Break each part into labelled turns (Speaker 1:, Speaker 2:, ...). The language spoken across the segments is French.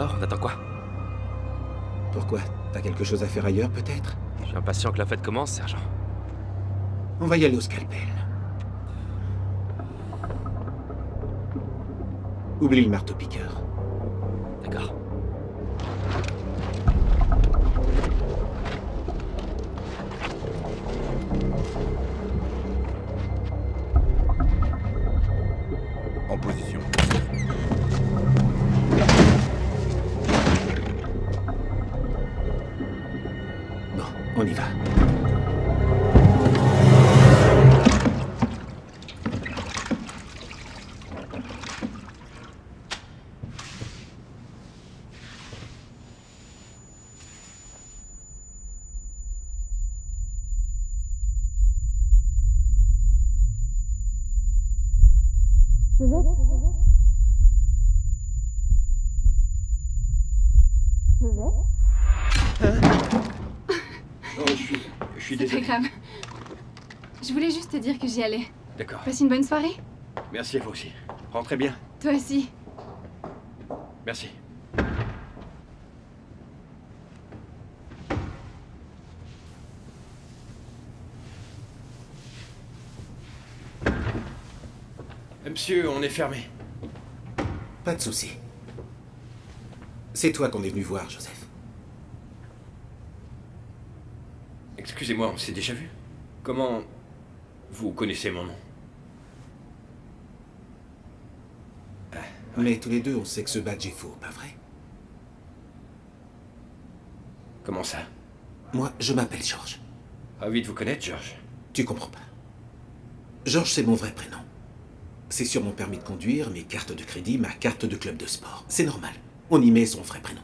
Speaker 1: Alors, on attend quoi?
Speaker 2: Pourquoi? T'as quelque chose à faire ailleurs, peut-être?
Speaker 1: Je suis impatient que la fête commence, sergent.
Speaker 2: On va y aller au scalpel. Oublie le marteau-piqueur.
Speaker 1: D'accord.
Speaker 3: En position.
Speaker 2: Bon, on y va.
Speaker 3: Oh, je suis
Speaker 4: C'est pas
Speaker 3: désolé.
Speaker 4: grave. Je voulais juste te dire que j'y allais.
Speaker 3: D'accord.
Speaker 4: Passe une bonne soirée.
Speaker 3: Merci à vous aussi. Rentrez bien.
Speaker 4: Toi aussi.
Speaker 3: Merci. Monsieur, on est fermé.
Speaker 2: Pas de souci. C'est toi qu'on est venu voir, Joseph.
Speaker 3: Excusez-moi, on s'est déjà vu. Comment vous connaissez mon nom?
Speaker 2: Mais tous les deux, on sait que ce badge est faux, pas vrai?
Speaker 3: Comment ça?
Speaker 2: Moi, je m'appelle George.
Speaker 3: Ravi de vous connaître, George.
Speaker 2: Tu comprends pas. George, c'est mon vrai prénom. C'est sur mon permis de conduire, mes cartes de crédit, ma carte de club de sport. C'est normal. On y met son vrai prénom.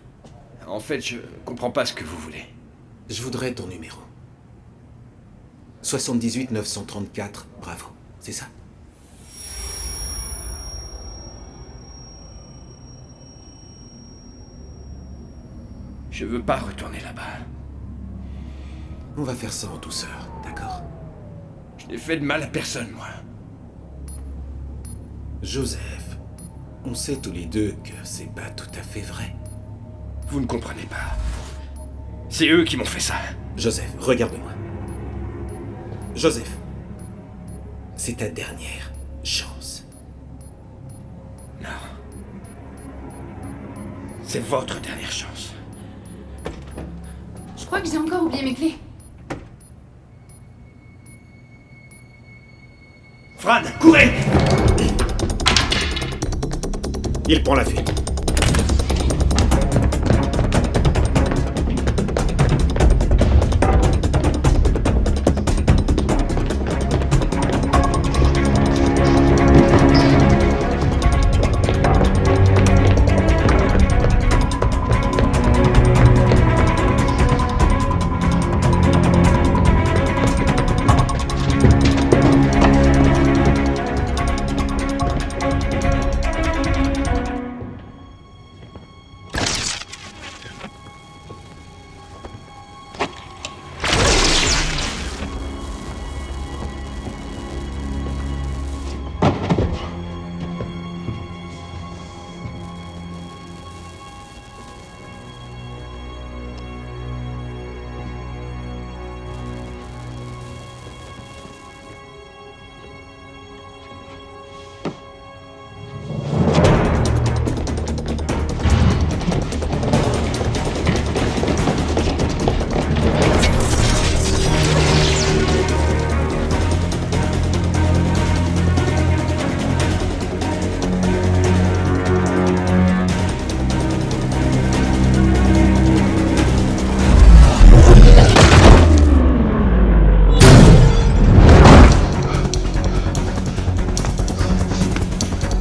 Speaker 3: En fait, je comprends pas ce que vous voulez.
Speaker 2: Je voudrais ton numéro. 78 934, bravo. C'est ça?
Speaker 3: Je veux pas retourner là-bas.
Speaker 2: On va faire ça en douceur, d'accord?
Speaker 3: Je n'ai fait de mal à personne, moi.
Speaker 2: Joseph, on sait tous les deux que c'est pas tout à fait vrai.
Speaker 3: Vous ne comprenez pas. C'est eux qui m'ont fait ça.
Speaker 2: Joseph, regarde-moi. Joseph, c'est ta dernière chance.
Speaker 3: Non. C'est votre dernière chance.
Speaker 4: Je crois que j'ai encore oublié mes clés.
Speaker 3: Fran, courez!
Speaker 2: Il prend la fuite.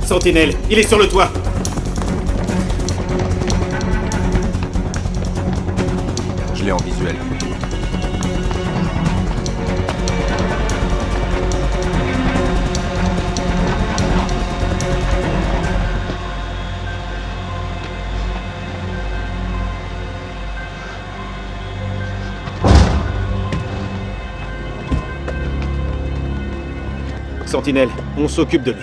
Speaker 2: Sentinelle, il est sur le toit.
Speaker 5: Je l'ai en visuel.
Speaker 2: Sentinelle, on s'occupe de lui.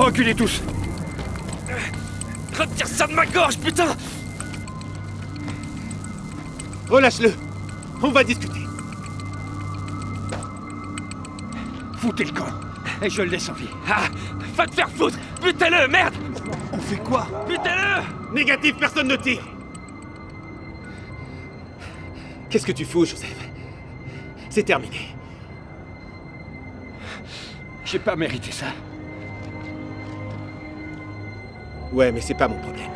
Speaker 3: Reculez tous!
Speaker 1: Retire ça de ma gorge, putain!
Speaker 2: Relâche-le. On va discuter.
Speaker 3: Foutez le camp, et je le laisse en vie.
Speaker 1: Ah! Va te faire foutre! Butez-le, merde!
Speaker 3: On fait quoi?
Speaker 1: Butez-le!
Speaker 2: Négatif, personne ne tire. Qu'est-ce que tu fous, Joseph? C'est terminé.
Speaker 3: J'ai pas mérité ça.
Speaker 2: Ouais, mais c'est pas mon problème.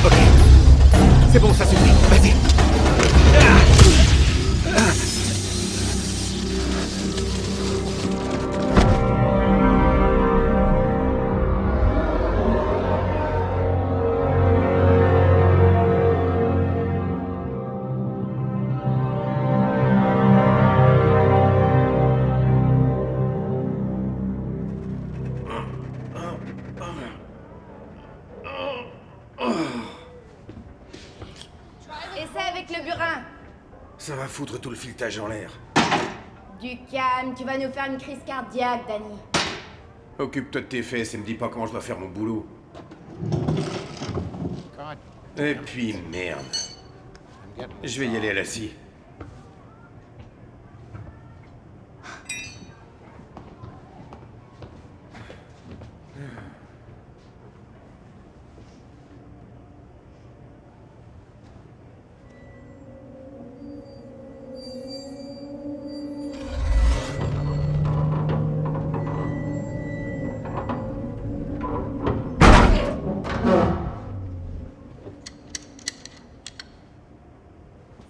Speaker 2: Ok. C'est bon, ça suffit. Vas-y.
Speaker 6: Essaie avec le burin.
Speaker 7: Ça va foutre tout le filetage en l'air.
Speaker 6: Du calme, tu vas nous faire une crise cardiaque, Danny.
Speaker 7: Occupe-toi de tes fesses et me dis pas comment je dois faire mon boulot. Et puis, merde. Je vais y aller à la scie.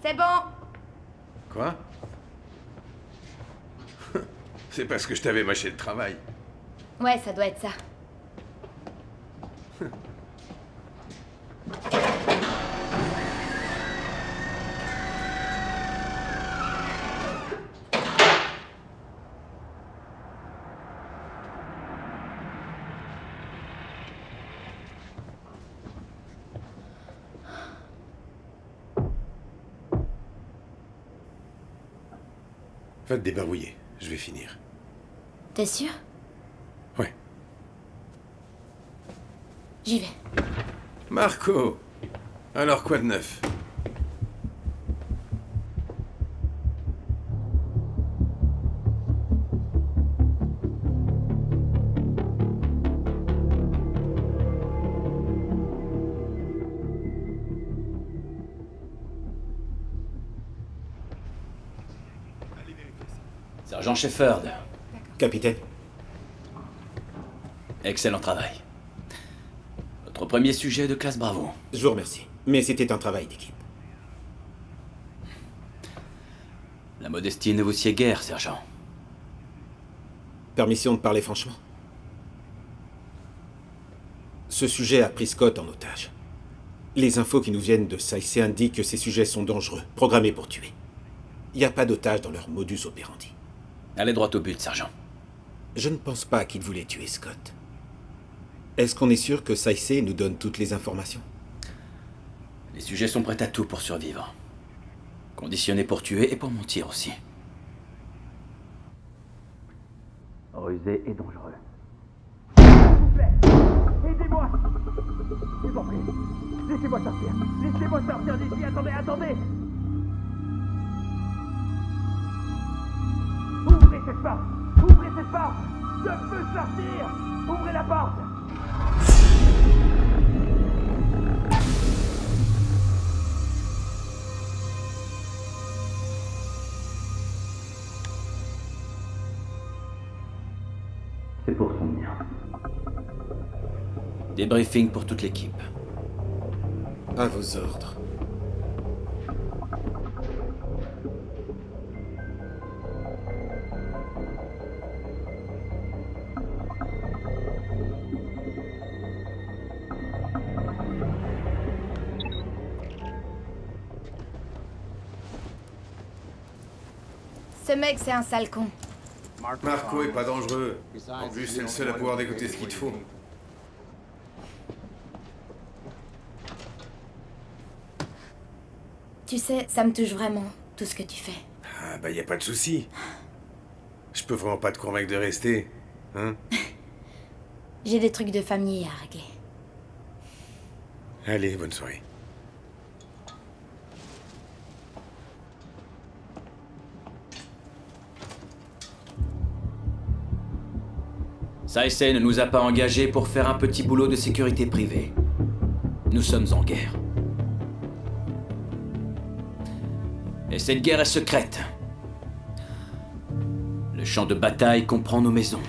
Speaker 6: C'est bon.
Speaker 7: Quoi? C'est parce que je t'avais mâché le travail.
Speaker 6: Ouais, ça doit être ça.
Speaker 7: Va te débarouiller, je vais finir.
Speaker 6: T'es sûr?
Speaker 7: Ouais.
Speaker 6: J'y vais.
Speaker 7: Marco! Alors quoi de neuf?
Speaker 8: Sergent Shepard,
Speaker 2: Capitaine,
Speaker 8: excellent travail. Votre premier sujet de classe Bravo.
Speaker 2: je vous remercie. Mais c'était un travail d'équipe.
Speaker 8: La modestie ne vous sied guère, sergent.
Speaker 2: Permission de parler franchement? Ce sujet a pris Scott en otage. Les infos qui nous viennent de Saïsé indiquent que ces sujets sont dangereux, programmés pour tuer. Il n'y a pas d'otage dans leur modus operandi.
Speaker 8: Allez droit au but, sergent.
Speaker 2: Je ne pense pas qu'il voulait tuer Scott. Est-ce qu'on est sûr que Saïsé nous donne toutes les informations?
Speaker 8: Les sujets sont prêts à tout pour survivre. Conditionnés pour tuer et pour mentir aussi. Rusé et dangereux.
Speaker 3: Aidez-moi! Je vous en prie. Laissez-moi sortir. Laissez-moi sortir d'ici. Attendez. Ouvrez cette porte. Je peux sortir. Ouvrez la porte.
Speaker 8: C'est pour son bien. Débriefing pour toute l'équipe.
Speaker 2: À vos ordres.
Speaker 6: Ce mec, c'est un sale con.
Speaker 7: Marco est pas dangereux. En plus, c'est le seul à pouvoir décoder ce qu'il te faut.
Speaker 6: Tu sais, ça me touche vraiment, tout ce que tu fais.
Speaker 7: Ah bah y a pas de souci. Je peux vraiment pas te convaincre de rester, hein?
Speaker 6: J'ai des trucs de famille à régler.
Speaker 7: Allez, bonne soirée.
Speaker 8: Saïsei ne nous a pas engagés pour faire un petit boulot de sécurité privée. Nous sommes en guerre. Et cette guerre est secrète. Le champ de bataille comprend nos maisons.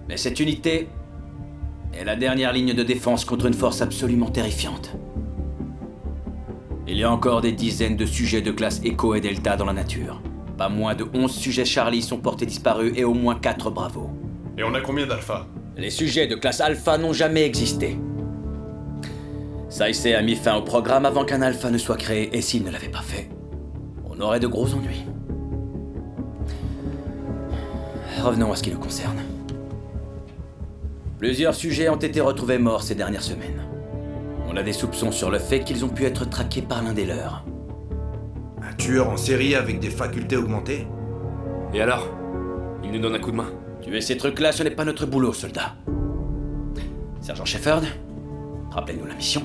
Speaker 8: Mais cette unité est la dernière ligne de défense contre une force absolument terrifiante. Il y a encore des dizaines de sujets de classe Echo et Delta dans la nature. Pas moins de 11 sujets Charlie sont portés disparus et au moins 4 Bravo.
Speaker 9: Et on a combien d'alpha?
Speaker 8: Les sujets de classe Alpha n'ont jamais existé. Saïsei a mis fin au programme avant qu'un Alpha ne soit créé, et s'il ne l'avait pas fait, on aurait de gros ennuis. Revenons à ce qui nous concerne. Plusieurs sujets ont été retrouvés morts ces dernières semaines. On a des soupçons sur le fait qu'ils ont pu être traqués par l'un des leurs.
Speaker 9: Un tueur en série avec des facultés augmentées?
Speaker 1: Et alors? Il nous donne un coup de main.
Speaker 8: Tuer ces trucs-là, ce n'est pas notre boulot, soldat. Sergent Shepard, rappelez-nous la mission.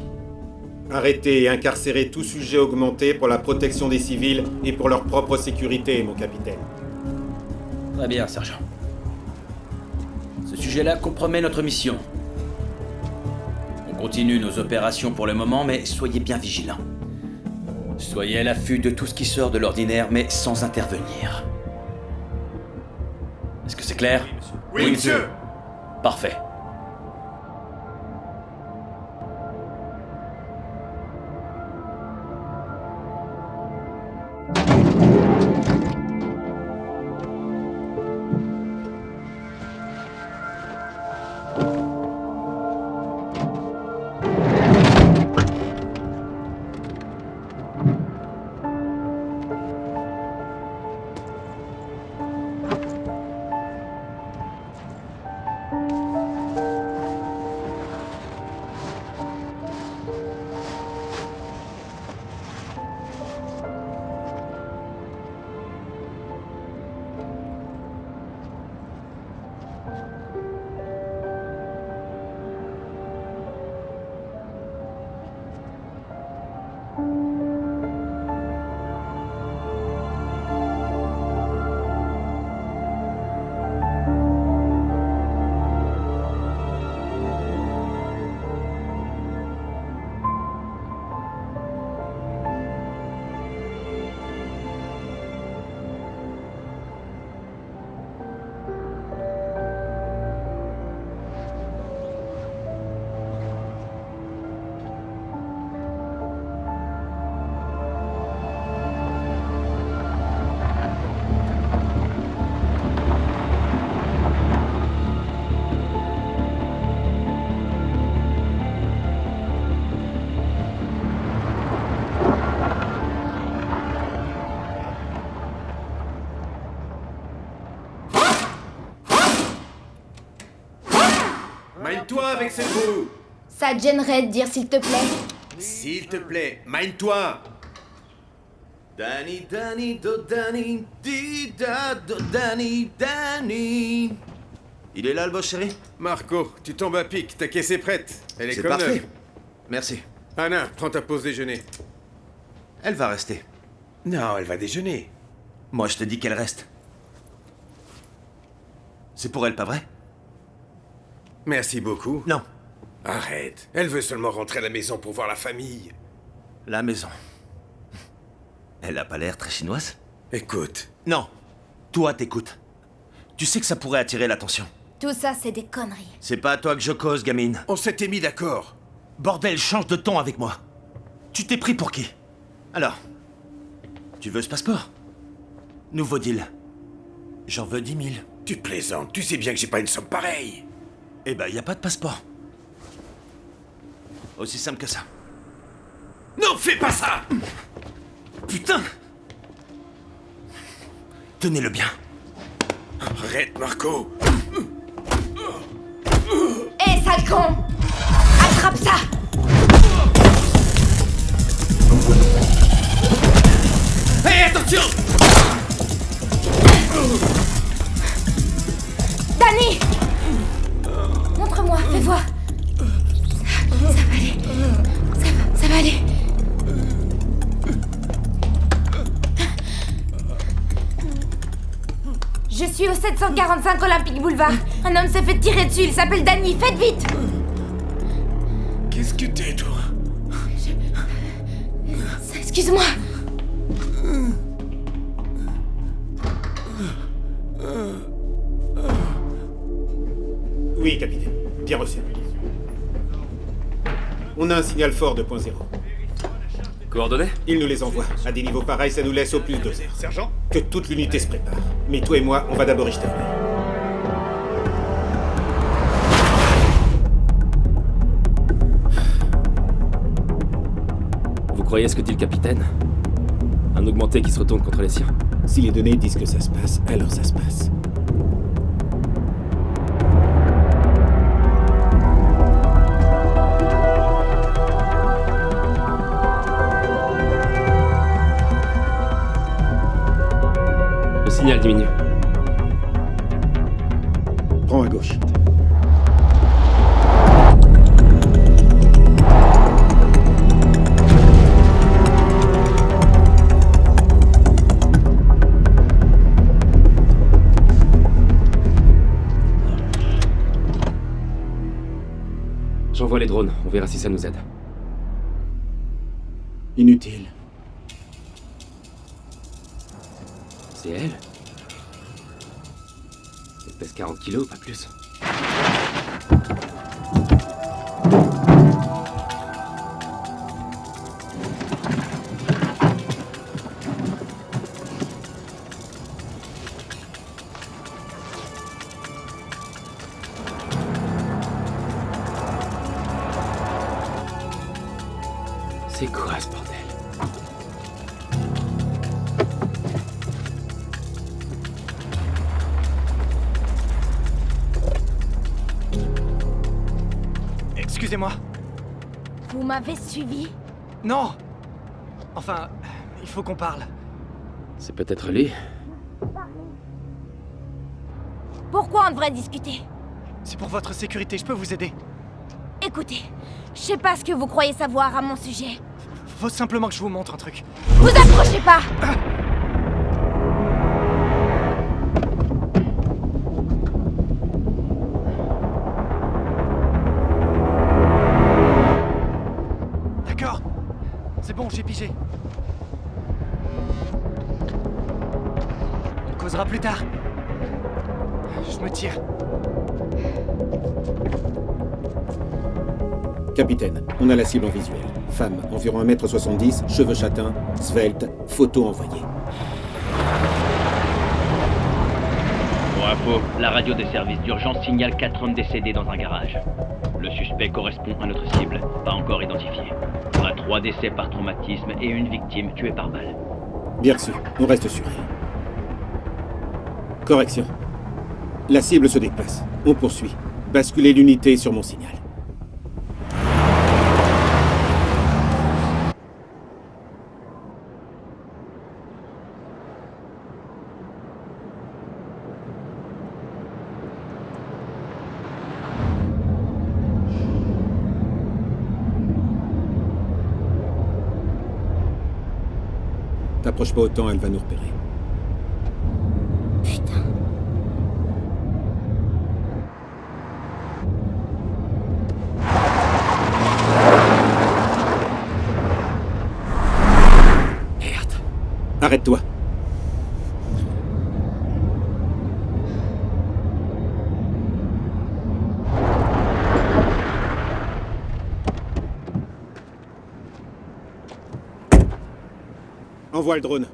Speaker 10: Arrêter et incarcérer tout sujet augmenté pour la protection des civils et pour leur propre sécurité, mon capitaine.
Speaker 8: Très bien, sergent. Ce sujet-là compromet notre mission. On continue nos opérations pour le moment, mais soyez bien vigilants. Soyez à l'affût de tout ce qui sort de l'ordinaire, mais sans intervenir. Est-ce que c'est clair?
Speaker 9: Oui, monsieur!
Speaker 8: Parfait.
Speaker 7: Mine-toi avec cette roue!
Speaker 6: Ça te gênerait de dire s'il te plaît?
Speaker 7: S'il te plaît, mine-toi!
Speaker 2: Danny, Danny, do Danny, di da do Danny, Danny. Il est là le boss chéri?
Speaker 7: Marco, tu tombes à pic, ta caisse est prête. Elle est
Speaker 2: C'est
Speaker 7: comme
Speaker 2: parfait.
Speaker 7: neuve.
Speaker 2: Merci.
Speaker 7: Anna, prends ta pause déjeuner.
Speaker 2: Elle va rester.
Speaker 7: Non, elle va déjeuner.
Speaker 2: Moi, je te dis qu'elle reste. C'est pour elle, pas vrai?
Speaker 7: Merci beaucoup.
Speaker 2: Non.
Speaker 7: Arrête, elle veut seulement rentrer à la maison pour voir la famille.
Speaker 2: La maison. Elle a pas l'air très chinoise?
Speaker 7: Écoute,
Speaker 2: Non. Toi, t'écoutes. Tu sais que ça pourrait attirer l'attention.
Speaker 6: Tout ça, c'est des conneries.
Speaker 2: C'est pas à toi que je cause, gamine.
Speaker 7: on s'était mis d'accord.
Speaker 2: Bordel, change de ton avec moi. Tu t'es pris pour qui? Alors, tu veux ce passeport? Nouveau deal. J'en veux 10 000.
Speaker 7: Tu plaisantes, tu sais bien que j'ai pas une somme pareille.
Speaker 2: Eh ben, y a pas de passeport. Aussi simple que ça.
Speaker 7: Non, fais pas ça!
Speaker 2: Putain! Tenez-le bien.
Speaker 7: Arrête, Marco!
Speaker 6: Hé, sale con! Attrape ça!
Speaker 1: Attention!
Speaker 6: Danny! Montre-moi, fais voir. Ça va aller. Ça va aller. Je suis au 745 Olympique Boulevard. Un homme s'est fait tirer dessus, il s'appelle Danny. Faites vite!
Speaker 1: Qu'est-ce que t'es, toi?
Speaker 6: Excuse-moi.
Speaker 10: Oui, capitaine. Bien reçu. On a un signal fort de point zéro.
Speaker 1: Coordonnées?
Speaker 10: Il nous les envoie. À des niveaux pareils, ça nous laisse au plus 2 heures.
Speaker 7: Sergent?
Speaker 10: Que toute l'unité se prépare. Mais toi et moi, on va d'abord y jeter un œil.
Speaker 1: Vous croyez ce que dit le capitaine? Un augmenté qui se retourne contre les siens?
Speaker 10: Si les données disent que ça se passe, alors ça se passe.
Speaker 1: Le signal diminue.
Speaker 10: Prends à gauche.
Speaker 1: J'envoie les drones, on verra si ça nous aide.
Speaker 10: Inutile.
Speaker 1: C'est elle? Elle pèse 40 kilos, pas plus. C'est quoi ce bordel?
Speaker 11: Excusez-moi.
Speaker 6: Vous m'avez suivi?
Speaker 11: Non. Enfin, il faut qu'on parle.
Speaker 1: C'est peut-être lui.
Speaker 6: Pourquoi on devrait discuter?
Speaker 11: C'est pour votre sécurité, je peux vous aider.
Speaker 6: Écoutez, je sais pas ce que vous croyez savoir à mon sujet.
Speaker 11: Faut simplement que je vous montre un truc.
Speaker 6: Vous approchez pas!
Speaker 11: D'accord. C'est bon, j'ai pigé. On causera plus tard. Je me tire.
Speaker 10: Capitaine, on a la cible en visuel. Femme, environ 1m70, cheveux châtains, svelte, photo envoyée.
Speaker 12: Pour info, la radio des services d'urgence signale 4 hommes décédés dans un garage. Le suspect correspond à notre cible, pas encore identifié. On a 3 décès par traumatisme et une victime tuée par balle.
Speaker 10: Bien reçu, on reste sur elle. Correction. La cible se déplace. On poursuit. Basculez l'unité sur mon signal. T'approches pas autant, elle va nous repérer.
Speaker 6: Putain.
Speaker 1: Merde.
Speaker 10: Arrête-toi. Envoie le drone.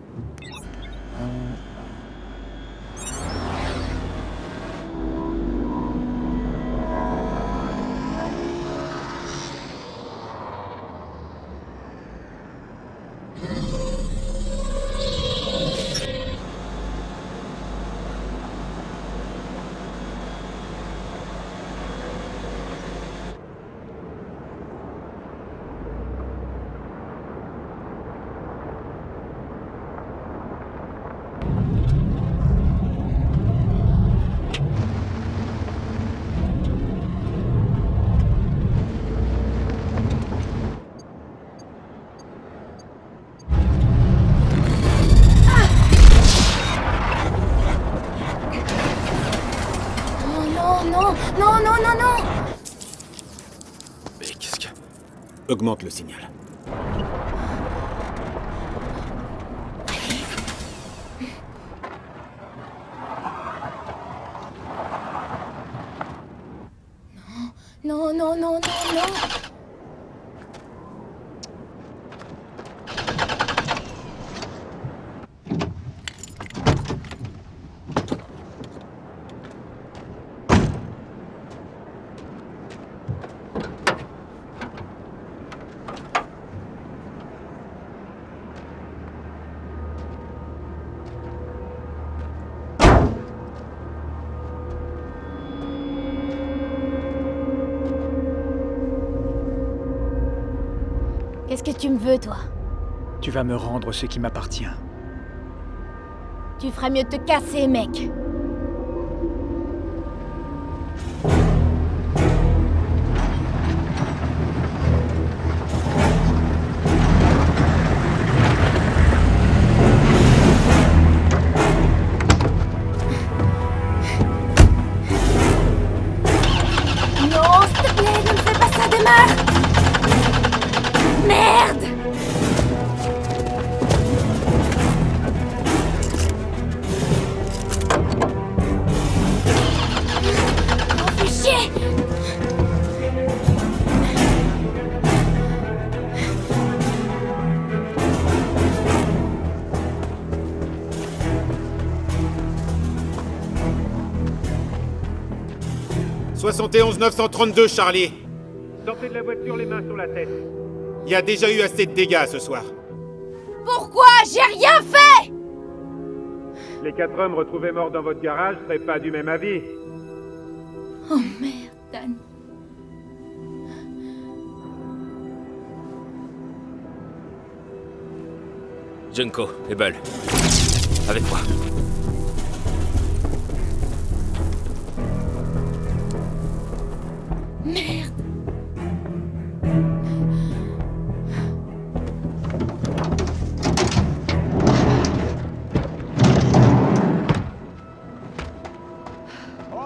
Speaker 10: Augmente le signal.
Speaker 6: Non, non, non, non, non. Qu'est-ce que tu me veux, toi?
Speaker 11: Tu vas me rendre ce qui m'appartient.
Speaker 6: Tu ferais mieux de te casser, mec. Non, s'il te plaît, ne me fais pas ça, démarre! Merde! Oh, fais chier!
Speaker 10: « 71 932, Charlie.
Speaker 13: Sortez de la voiture les mains sur la tête.
Speaker 10: Il y a déjà eu assez de dégâts ce soir.
Speaker 6: Pourquoi? J'ai rien fait!
Speaker 13: Les 4 hommes retrouvés morts dans votre garage seraient pas du même avis.
Speaker 6: Oh merde, Dan.
Speaker 1: Junko, Ebel. Avec moi.
Speaker 6: Merde.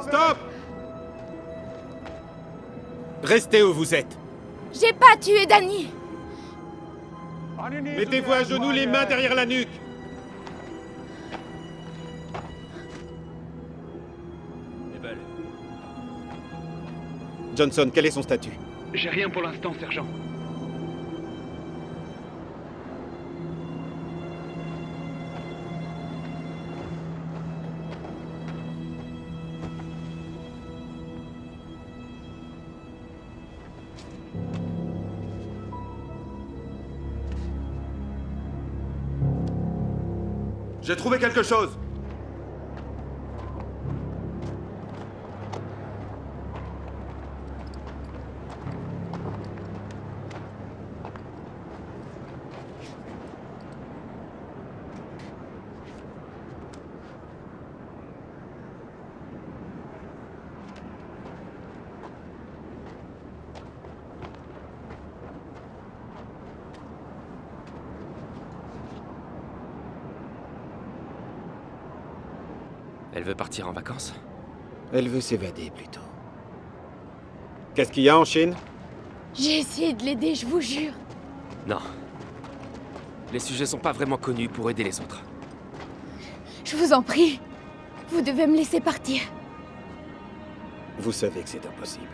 Speaker 10: Stop! Restez où vous êtes.
Speaker 6: J'ai pas tué Danny.
Speaker 10: Mettez-vous à genoux, les mains derrière la nuque.
Speaker 1: Ebel.
Speaker 10: Johnson, quel est son statut?
Speaker 12: J'ai rien pour l'instant, sergent.
Speaker 9: J'ai trouvé quelque chose.
Speaker 1: Elle veut partir en vacances?
Speaker 10: Elle veut s'évader, plutôt. Qu'est-ce qu'il y a en Chine?
Speaker 6: J'ai essayé de l'aider, je vous jure.
Speaker 1: Non. Les sujets sont pas vraiment connus pour aider les autres.
Speaker 6: Je vous en prie. Vous devez me laisser partir.
Speaker 10: Vous savez que c'est impossible.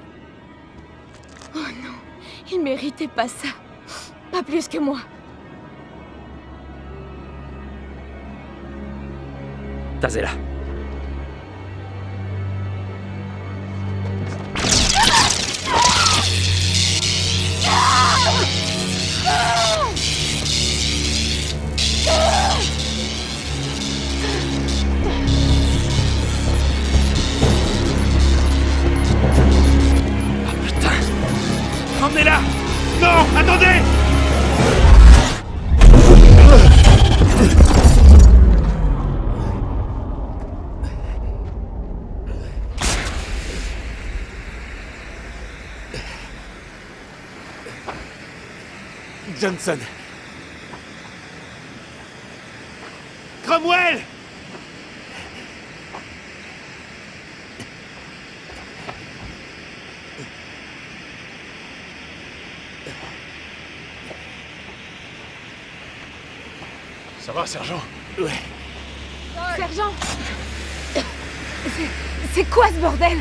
Speaker 6: Oh non, il méritait pas ça. Pas plus que moi.
Speaker 1: Tazela.
Speaker 13: Emmenez-la! Non, attendez!
Speaker 1: Johnson.
Speaker 13: Cromwell!
Speaker 7: Ça va, sergent?
Speaker 1: Ouais.
Speaker 6: Sergent! C'est quoi ce bordel?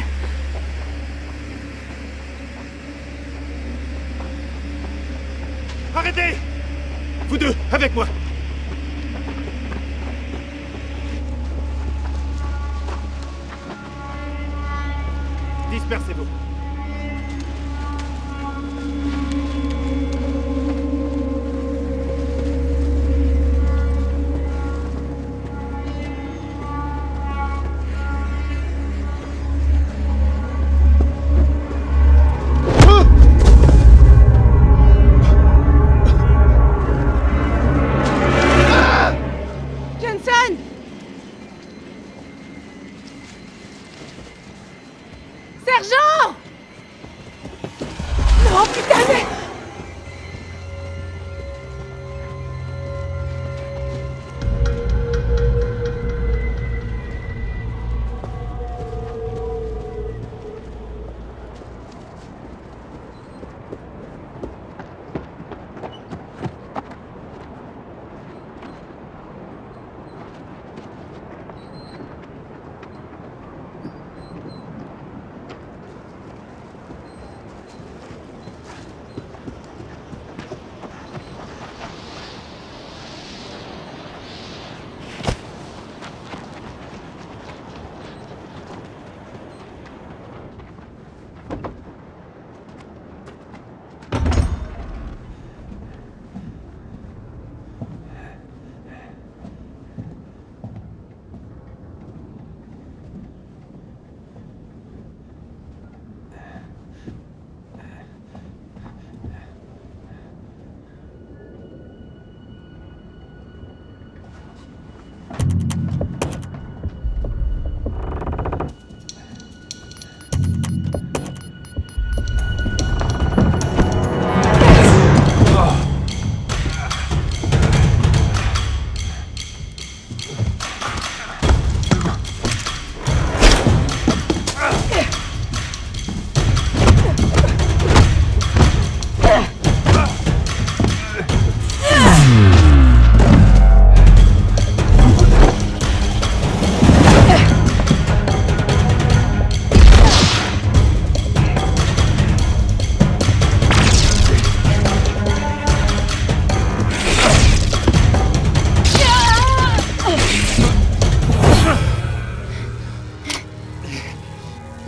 Speaker 13: Arrêtez! Vous deux, avec moi! Dispersez-vous.
Speaker 6: Johnson! Sergent! Non, putain de...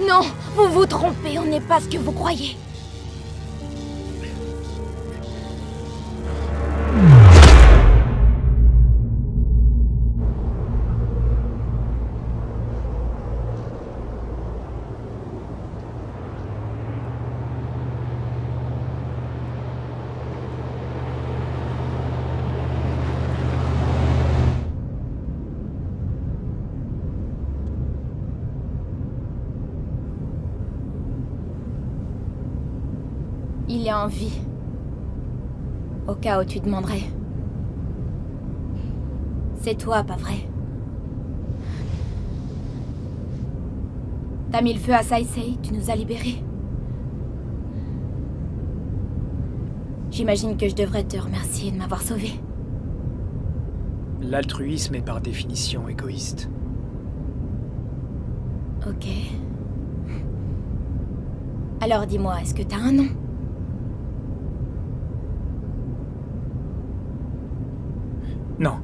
Speaker 6: Non, vous vous trompez, on n'est pas ce que vous croyez. Il est en vie. Au cas où tu demanderais. C'est toi, pas vrai? T'as mis le feu à Saisei, tu nous as libérés. J'imagine que je devrais te remercier de m'avoir sauvé.
Speaker 11: L'altruisme est par définition égoïste.
Speaker 6: Ok. Alors dis-moi, est-ce que t'as un nom?
Speaker 11: Non.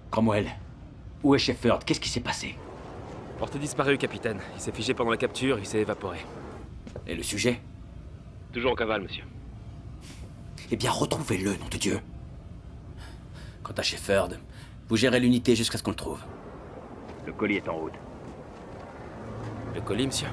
Speaker 8: Cromwell, où est Shepherd? Qu'est-ce qui s'est passé?
Speaker 1: Porté disparu, capitaine. Il s'est figé pendant la capture, il s'est évaporé.
Speaker 8: Et le sujet?
Speaker 12: Toujours en cavale, monsieur.
Speaker 8: Eh bien, retrouvez-le, nom de Dieu. Quant à Shepherd, vous gérez l'unité jusqu'à ce qu'on le trouve.
Speaker 12: Le colis est en route.
Speaker 1: Le colis, monsieur?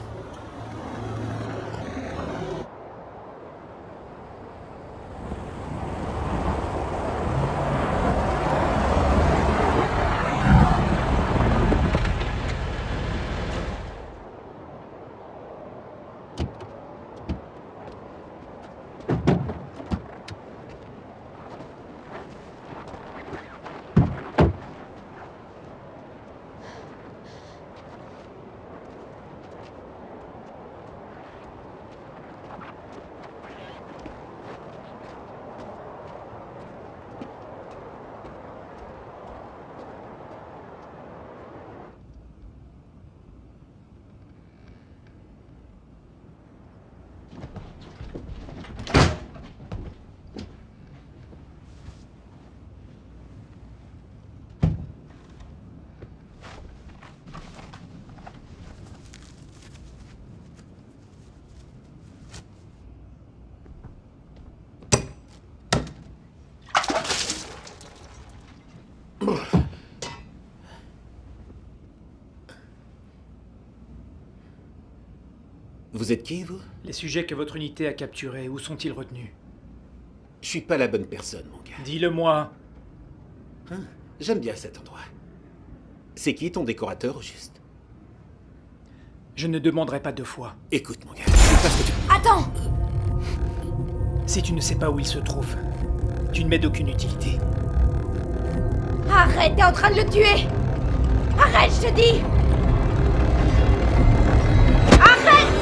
Speaker 2: Vous êtes qui, vous?
Speaker 11: Les sujets que votre unité a capturés, où sont-ils retenus?
Speaker 2: Je suis pas la bonne personne, mon gars.
Speaker 11: Dis-le-moi.
Speaker 2: Hein? J'aime bien cet endroit. C'est qui ton décorateur, au juste?
Speaker 11: Je ne demanderai pas deux fois.
Speaker 2: Écoute, mon gars, je sais pas ce que tu...
Speaker 6: Attends!
Speaker 11: Si tu ne sais pas où il se trouve, tu ne m'es d'aucune utilité.
Speaker 6: Arrête, t'es en train de le tuer! Arrête, je te dis! Arrête!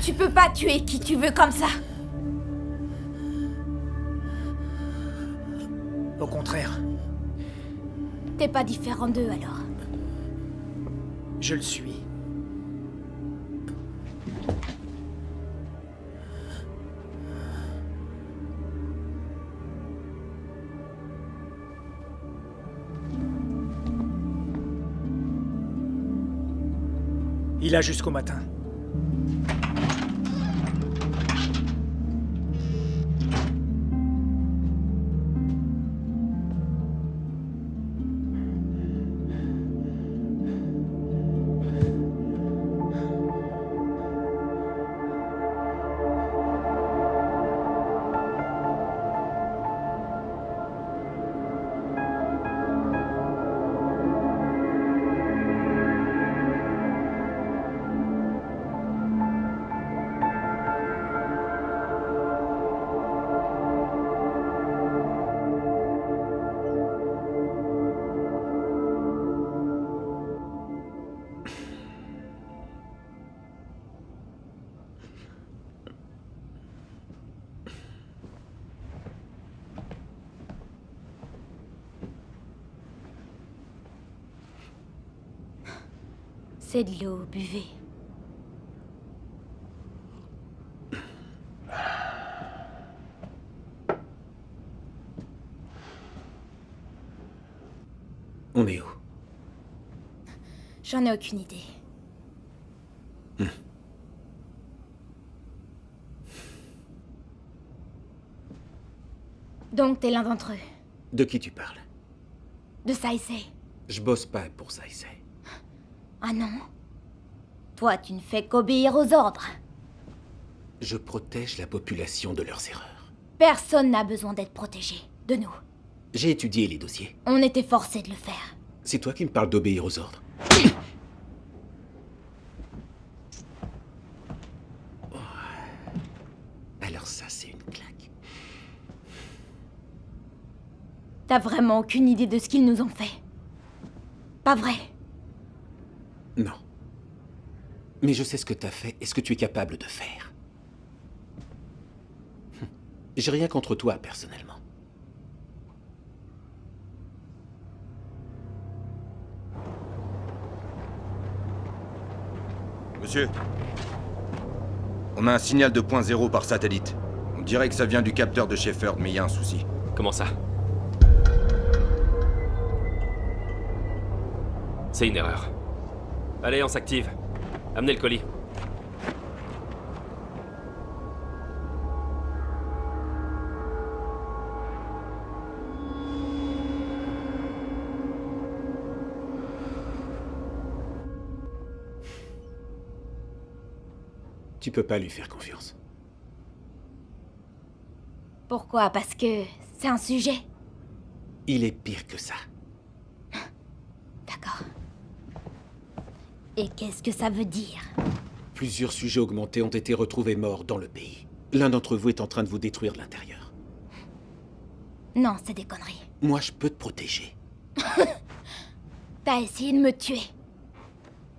Speaker 6: Tu peux pas tuer qui tu veux comme ça.
Speaker 11: Au contraire,
Speaker 6: T'es pas différent d'eux alors.
Speaker 11: je le suis. Il a jusqu'au matin.
Speaker 6: C'est de l'eau, buvez.
Speaker 2: On est où?
Speaker 6: J'en ai aucune idée. Donc t'es l'un d'entre eux.
Speaker 2: De qui tu parles?
Speaker 6: De Saïsé.
Speaker 2: Je bosse pas pour ça, ici.
Speaker 6: Ah non? Toi, tu ne fais qu'obéir aux ordres.
Speaker 2: Je protège la population de leurs erreurs.
Speaker 6: Personne n'a besoin d'être protégé. De nous.
Speaker 2: J'ai étudié les dossiers.
Speaker 6: On était forcés de le faire.
Speaker 2: C'est toi qui me parles d'obéir aux ordres. Oh. Alors ça, c'est une claque.
Speaker 6: T'as vraiment aucune idée de ce qu'ils nous ont fait. Pas vrai?
Speaker 2: Non. Mais je sais ce que t'as fait et ce que tu es capable de faire. J'ai rien contre toi, personnellement.
Speaker 5: Monsieur, on a un signal de point zéro par satellite. On dirait que ça vient du capteur de Shepherd, mais il y a un souci.
Speaker 1: Comment ça? C'est une erreur. Allez, on s'active. Amenez le colis.
Speaker 2: Tu peux pas lui faire confiance.
Speaker 6: Pourquoi? Parce que c'est un sujet.
Speaker 2: Il est pire que ça.
Speaker 6: D'accord. Et qu'est-ce que ça veut dire?
Speaker 2: Plusieurs sujets augmentés ont été retrouvés morts dans le pays. L'un d'entre vous est en train de vous détruire de l'intérieur.
Speaker 6: Non, c'est des conneries.
Speaker 2: Moi, je peux te protéger.
Speaker 6: T'as essayé de me tuer.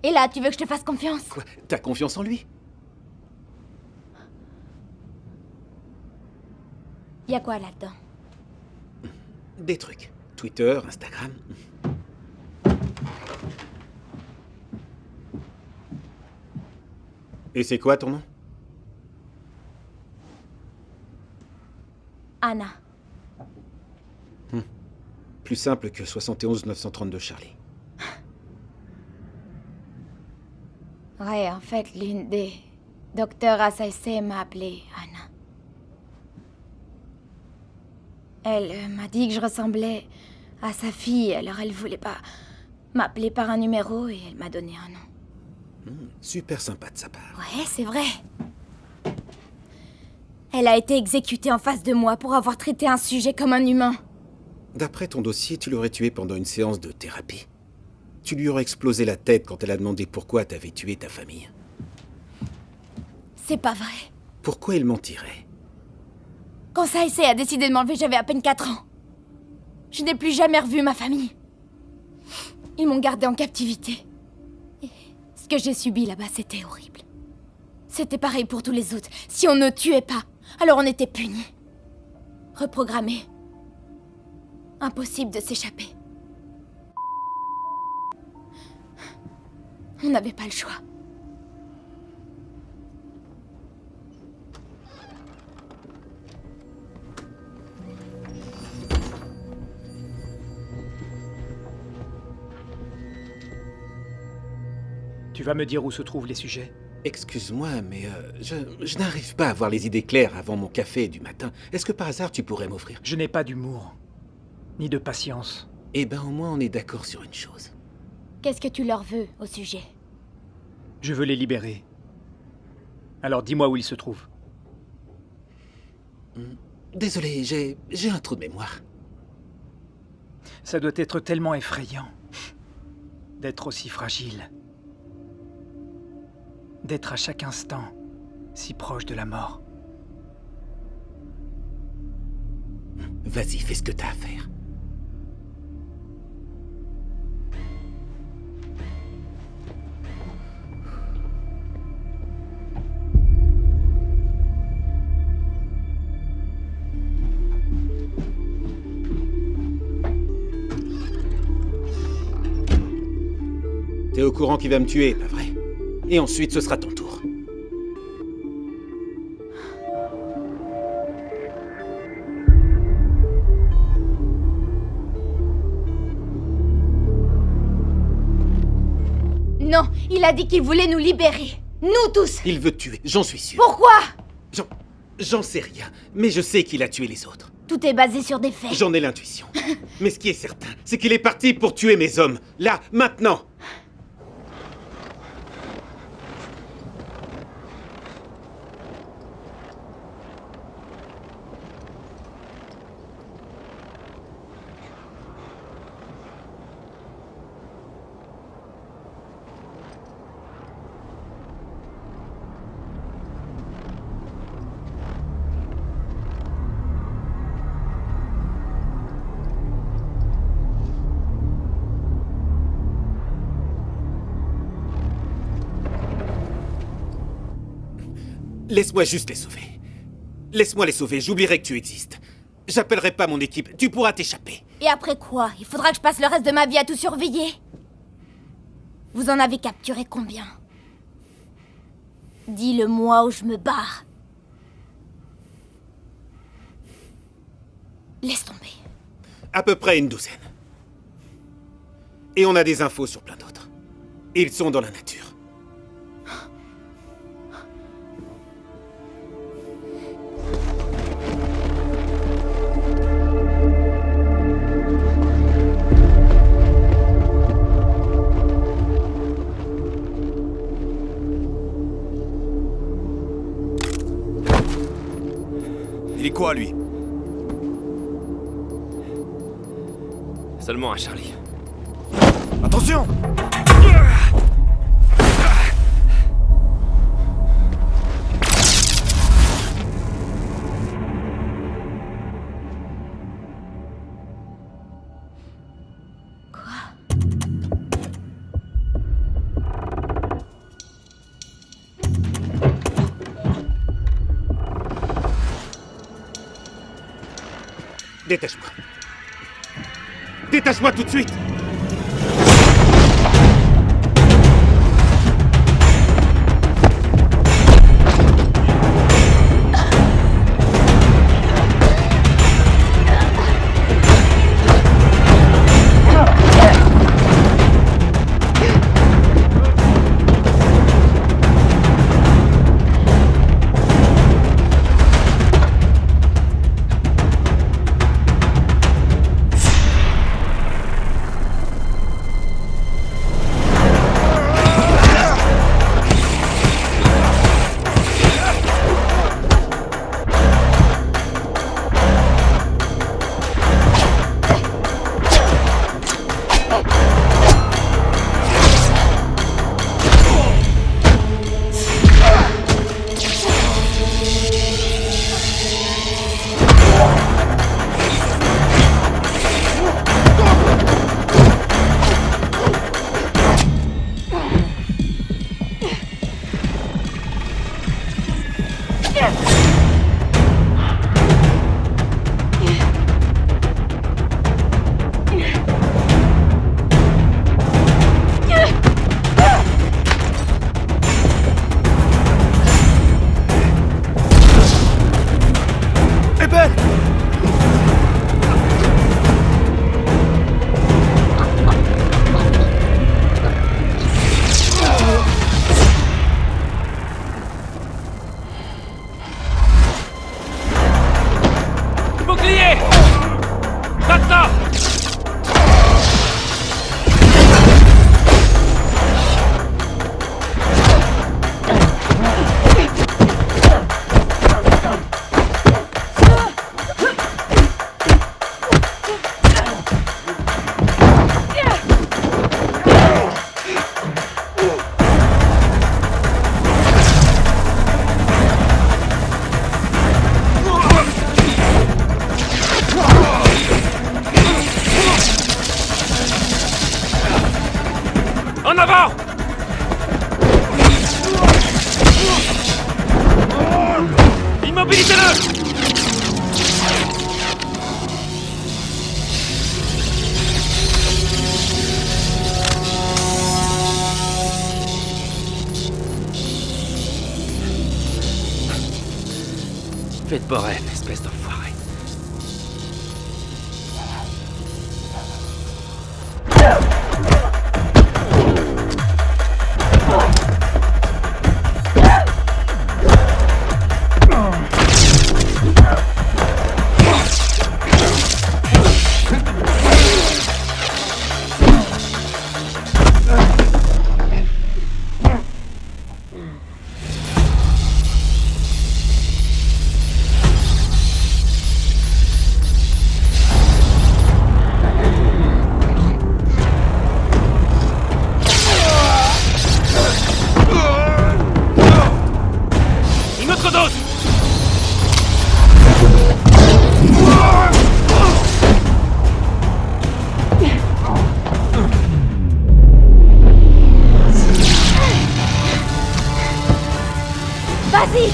Speaker 6: Et là, tu veux que je te fasse confiance?
Speaker 2: Quoi? T'as confiance en lui?
Speaker 6: Y a quoi là-dedans?
Speaker 2: Des trucs. Twitter, Instagram. Et c'est quoi ton nom?
Speaker 6: Anna.
Speaker 2: Plus simple que 71 932 Charlie.
Speaker 6: Ouais, en fait, l'une des docteurs à Saïsé m'a appelée Anna. Elle m'a dit que je ressemblais à sa fille, alors elle voulait pas m'appeler par un numéro et elle m'a donné un nom.
Speaker 2: Super sympa de sa part.
Speaker 6: Ouais, c'est vrai. Elle a été exécutée en face de moi pour avoir traité un sujet comme un humain.
Speaker 2: D'après ton dossier, tu l'aurais tuée pendant une séance de thérapie. Tu lui aurais explosé la tête quand elle a demandé pourquoi t'avais tué ta famille.
Speaker 6: C'est pas vrai.
Speaker 2: Pourquoi il mentirait?
Speaker 6: Quand Saïsé a décidé de m'enlever, j'avais à peine 4 ans. Je n'ai plus jamais revu ma famille. Ils m'ont gardée en captivité. Et ce que j'ai subi là-bas, c'était horrible. C'était pareil pour tous les autres. Si on ne tuait pas, alors on était punis. Reprogrammés. Impossible de s'échapper. On n'avait pas le choix.
Speaker 11: Tu vas me dire où se trouvent les sujets?
Speaker 2: Excuse-moi, mais je n'arrive pas à avoir les idées claires avant mon café du matin. Est-ce que par hasard tu pourrais m'offrir?
Speaker 11: Je n'ai pas d'humour. Ni de patience.
Speaker 2: Eh ben au moins on est d'accord sur une chose.
Speaker 6: Qu'est-ce que tu leur veux au sujet?
Speaker 11: Je veux les libérer. Alors dis-moi où ils se trouvent.
Speaker 2: Désolé, j'ai un trou de mémoire.
Speaker 11: Ça doit être tellement effrayant d'être aussi fragile. D'être à chaque instant si proche de la mort.
Speaker 2: Vas-y, fais ce que t'as à faire. T'es au courant qu'il va me tuer, pas vrai? Et ensuite, ce sera ton tour.
Speaker 6: Non, il a dit qu'il voulait nous libérer. Nous tous.
Speaker 2: Il veut te tuer, j'en suis sûr.
Speaker 6: Pourquoi?
Speaker 2: J'en sais rien, mais je sais qu'il a tué les autres.
Speaker 6: Tout est basé sur des faits.
Speaker 2: J'en ai l'intuition. Mais ce qui est certain, c'est qu'il est parti pour tuer mes hommes. Là, maintenant. Laisse-moi juste les sauver. Laisse-moi les sauver, j'oublierai que tu existes. J'appellerai pas mon équipe, tu pourras t'échapper.
Speaker 6: Et après quoi? Il faudra que je passe le reste de ma vie à tout surveiller. Vous en avez capturé combien? Dis-le-moi ou je me barre. Laisse tomber.
Speaker 2: À peu près une douzaine. Et on a des infos sur plein d'autres. Ils sont dans la nature.
Speaker 5: Il est quoi, lui?
Speaker 1: Seulement un Charlie.
Speaker 5: Attention!
Speaker 2: Détache-moi. Détache-moi tout de suite!
Speaker 1: Bouclier! Maintenant! En avant! Immobilisez-le! Faites beau rêve, espèce d'enfoiré. Une autre dose!
Speaker 6: Vas-y!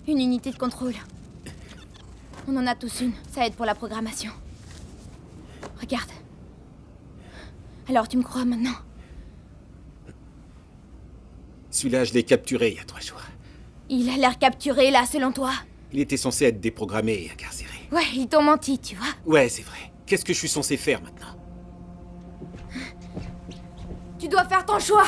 Speaker 6: Une unité de contrôle. On en a tous une, ça aide pour la programmation. Regarde. Alors tu me crois maintenant?
Speaker 2: Celui-là, je l'ai capturé il y a 3 jours.
Speaker 6: Il a l'air capturé là, selon toi?
Speaker 2: Il était censé être déprogrammé et incarcéré.
Speaker 6: Ouais, ils t'ont menti, tu vois.
Speaker 2: Ouais, c'est vrai. Qu'est-ce que je suis censé faire maintenant?
Speaker 6: Tu dois faire ton choix.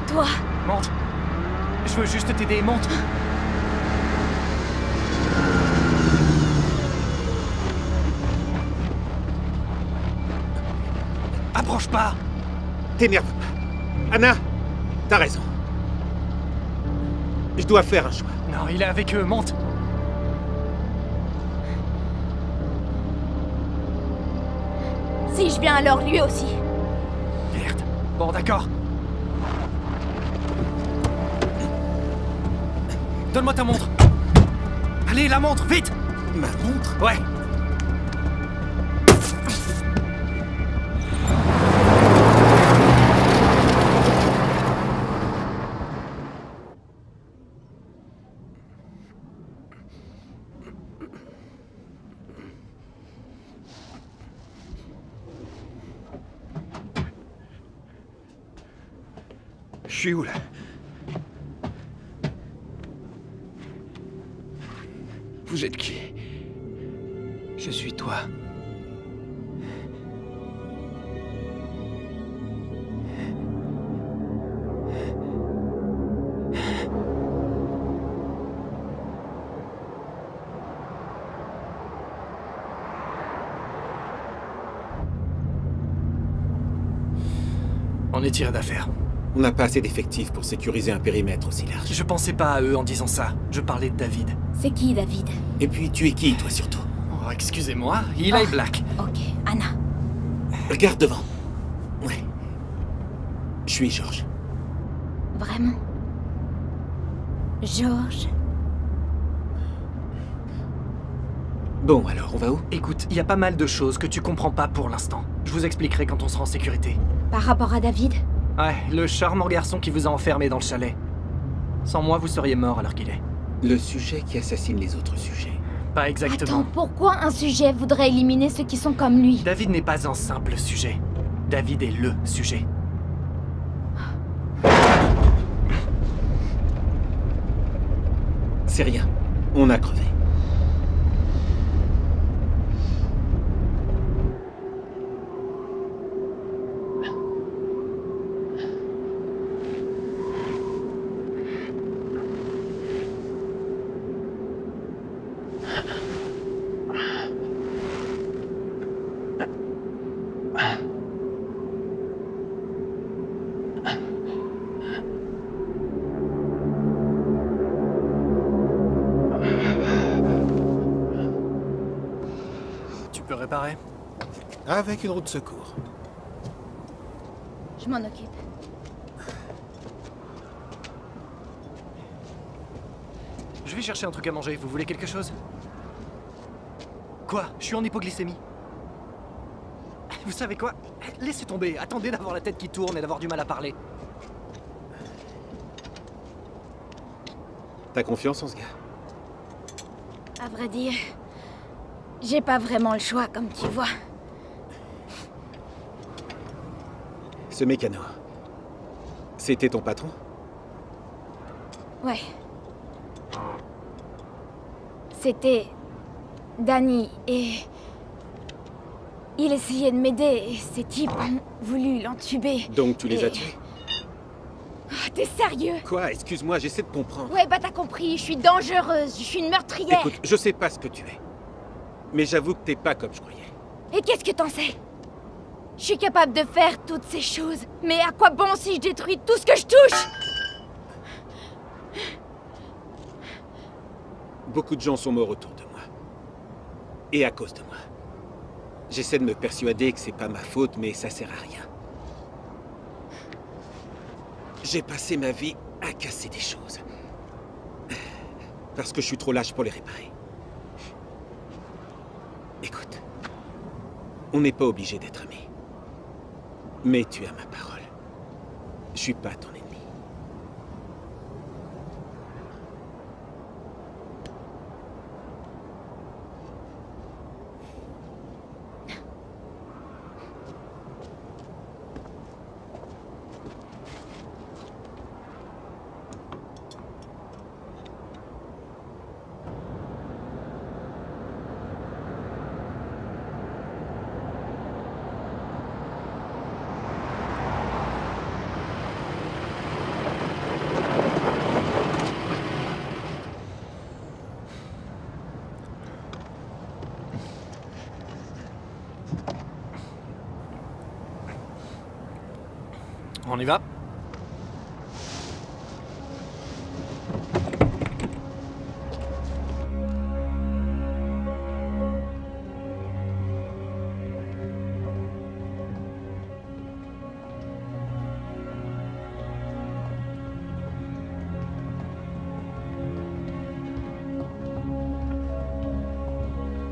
Speaker 6: Toi.
Speaker 11: Monte. Je veux juste t'aider, monte. Approche pas.
Speaker 10: T'énerve pas. Anna, t'as raison. Je dois faire un choix.
Speaker 11: Non, il est avec eux, monte.
Speaker 6: Si je viens alors, lui aussi.
Speaker 11: Merde. Bon, d'accord. Donne-moi ta montre. Allez, la montre, vite.
Speaker 2: Ma montre?
Speaker 11: Ouais.
Speaker 3: Je suis où, là? Vous êtes qui?
Speaker 11: Je suis toi. On est tiré d'affaire.
Speaker 10: On n'a pas assez d'effectifs pour sécuriser un périmètre aussi large.
Speaker 11: Je pensais pas à eux en disant ça. Je parlais de David.
Speaker 6: C'est qui, David?
Speaker 10: Et puis, tu es qui, toi, surtout?
Speaker 11: Oh, excusez-moi, Eli Black.
Speaker 6: Ok, Anna.
Speaker 2: Regarde devant. Ouais. Je suis George.
Speaker 6: Vraiment? George?
Speaker 10: Bon, alors, on va où?
Speaker 11: Écoute, il y a pas mal de choses que tu comprends pas pour l'instant. Je vous expliquerai quand on sera en sécurité.
Speaker 6: Par rapport à David?
Speaker 11: Ouais, le charmant garçon qui vous a enfermé dans le chalet. Sans moi, vous seriez mort à l'heure qu'il est.
Speaker 10: Le sujet qui assassine les autres sujets.
Speaker 11: Pas exactement.
Speaker 6: Attends, pourquoi un sujet voudrait éliminer ceux qui sont comme lui?
Speaker 11: David n'est pas un simple sujet. David est le sujet.
Speaker 10: C'est rien. On a crevé.
Speaker 11: Tu peux réparer?
Speaker 10: Avec une roue de secours.
Speaker 6: Je m'en occupe.
Speaker 11: Je vais chercher un truc à manger. Vous voulez quelque chose? Quoi? Je suis en hypoglycémie. Vous savez quoi? Laissez tomber. Attendez d'avoir la tête qui tourne et d'avoir du mal à parler.
Speaker 10: T'as confiance en ce gars?
Speaker 6: À vrai dire, j'ai pas vraiment le choix, comme tu vois.
Speaker 10: Ce mécano. C'était ton patron?
Speaker 6: Ouais. C'était Danny et... Il essayait de m'aider et ces types ont voulu l'entuber.
Speaker 10: Donc tu les
Speaker 6: et-
Speaker 10: as tués?
Speaker 6: Ah, t'es sérieux?
Speaker 10: Quoi? Excuse-moi, j'essaie de comprendre.
Speaker 6: Ouais, bah t'as compris, je suis dangereuse, je suis une meurtrière.
Speaker 10: Écoute, je sais pas ce que tu es. Mais j'avoue que t'es pas comme je croyais.
Speaker 6: Et qu'est-ce que t'en sais? Je suis capable de faire toutes ces choses. Mais à quoi bon si je détruis tout ce que je touche?
Speaker 10: Beaucoup de gens sont morts autour de moi. Et à cause de moi. J'essaie de me persuader que c'est pas ma faute, mais ça sert à rien. J'ai passé ma vie à casser des choses. Parce que je suis trop lâche pour les réparer. Écoute, on n'est pas obligé d'être amis. Mais tu as ma parole. Je suis pas ton ennemi.
Speaker 11: On y va?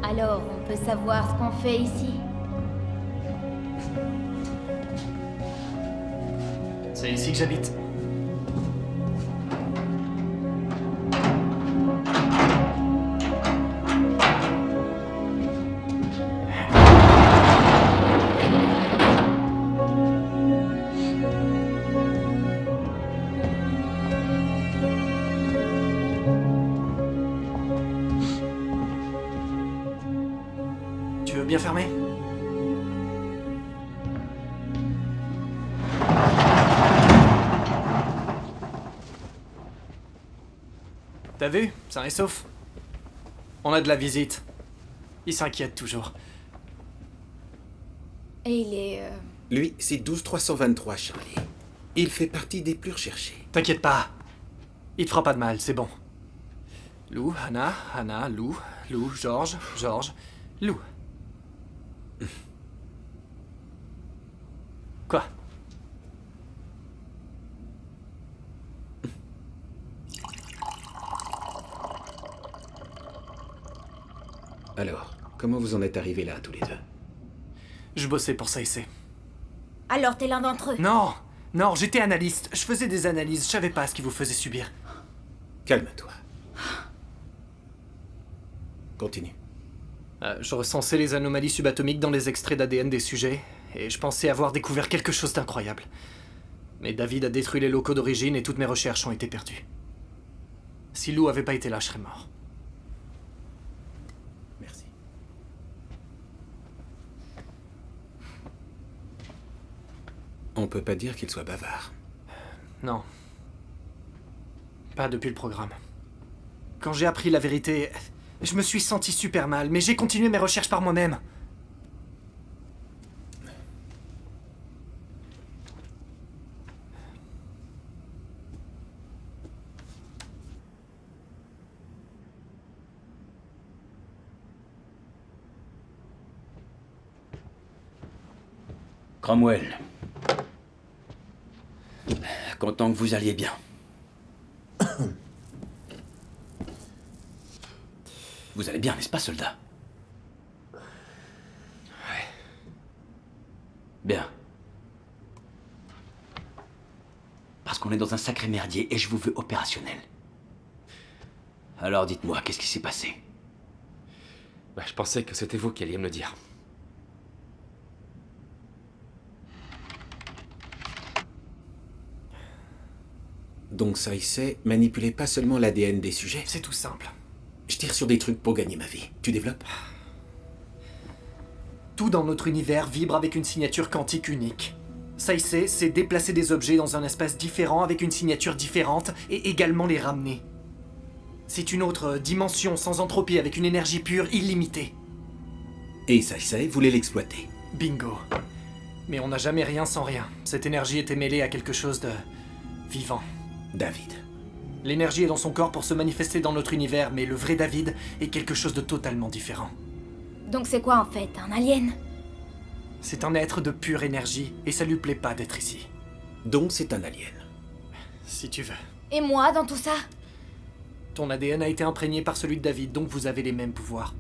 Speaker 6: Alors, on peut savoir ce qu'on fait ici?
Speaker 11: C'est ici que j'habite. Tu veux bien fermer? T'as vu? Sain et sauf. On a de la visite. Il s'inquiète toujours.
Speaker 6: Et il est...
Speaker 2: Lui, c'est 12323, Charlie. Il fait partie des plus recherchés.
Speaker 11: T'inquiète pas. Il te fera pas de mal, c'est bon. Lou, Anna, Lou, Georges, Lou. Quoi?
Speaker 2: Alors, comment vous en êtes arrivés là, tous les deux?
Speaker 11: Je bossais pour ça ici.
Speaker 6: Alors t'es l'un d'entre eux?
Speaker 11: Non, j'étais analyste. Je faisais des analyses, je savais pas ce qu'ils vous faisaient subir.
Speaker 2: Calme-toi. Continue.
Speaker 11: Je recensais les anomalies subatomiques dans les extraits d'ADN des sujets, et je pensais avoir découvert quelque chose d'incroyable. Mais David a détruit les locaux d'origine et toutes mes recherches ont été perdues. Si Lou avait pas été là, je serais mort.
Speaker 2: Merci. On peut pas dire qu'il soit bavard.
Speaker 11: Non. Pas depuis le programme. Quand j'ai appris la vérité, je me suis senti super mal, mais j'ai continué mes recherches par moi-même.
Speaker 8: Cromwell. Content que vous alliez bien. Vous allez bien, n'est-ce pas, soldat?
Speaker 1: Ouais.
Speaker 8: Bien. Parce qu'on est dans un sacré merdier et je vous veux opérationnel. Alors dites-moi, qu'est-ce qui s'est passé?
Speaker 1: Bah, je pensais que c'était vous qui alliez me le dire.
Speaker 2: Donc ça, il sait, manipulez pas seulement l'ADN des sujets.
Speaker 11: C'est tout simple.
Speaker 2: Je tire sur des trucs pour gagner ma vie. Tu développes?
Speaker 11: Tout dans notre univers vibre avec une signature quantique unique. Saïsé, c'est déplacer des objets dans un espace différent avec une signature différente et également les ramener. C'est une autre dimension sans entropie avec une énergie pure illimitée.
Speaker 2: Et Saïsé voulait l'exploiter.
Speaker 11: Bingo. Mais on n'a jamais rien sans rien. Cette énergie était mêlée à quelque chose de vivant.
Speaker 2: David.
Speaker 11: L'énergie est dans son corps pour se manifester dans notre univers, mais le vrai David est quelque chose de totalement différent.
Speaker 6: Donc c'est quoi en fait, un alien?
Speaker 11: C'est un être de pure énergie, et ça lui plaît pas d'être ici.
Speaker 2: Donc c'est un alien.
Speaker 11: Si tu veux.
Speaker 6: Et moi dans tout ça?
Speaker 11: Ton ADN a été imprégné par celui de David, donc vous avez les mêmes pouvoirs.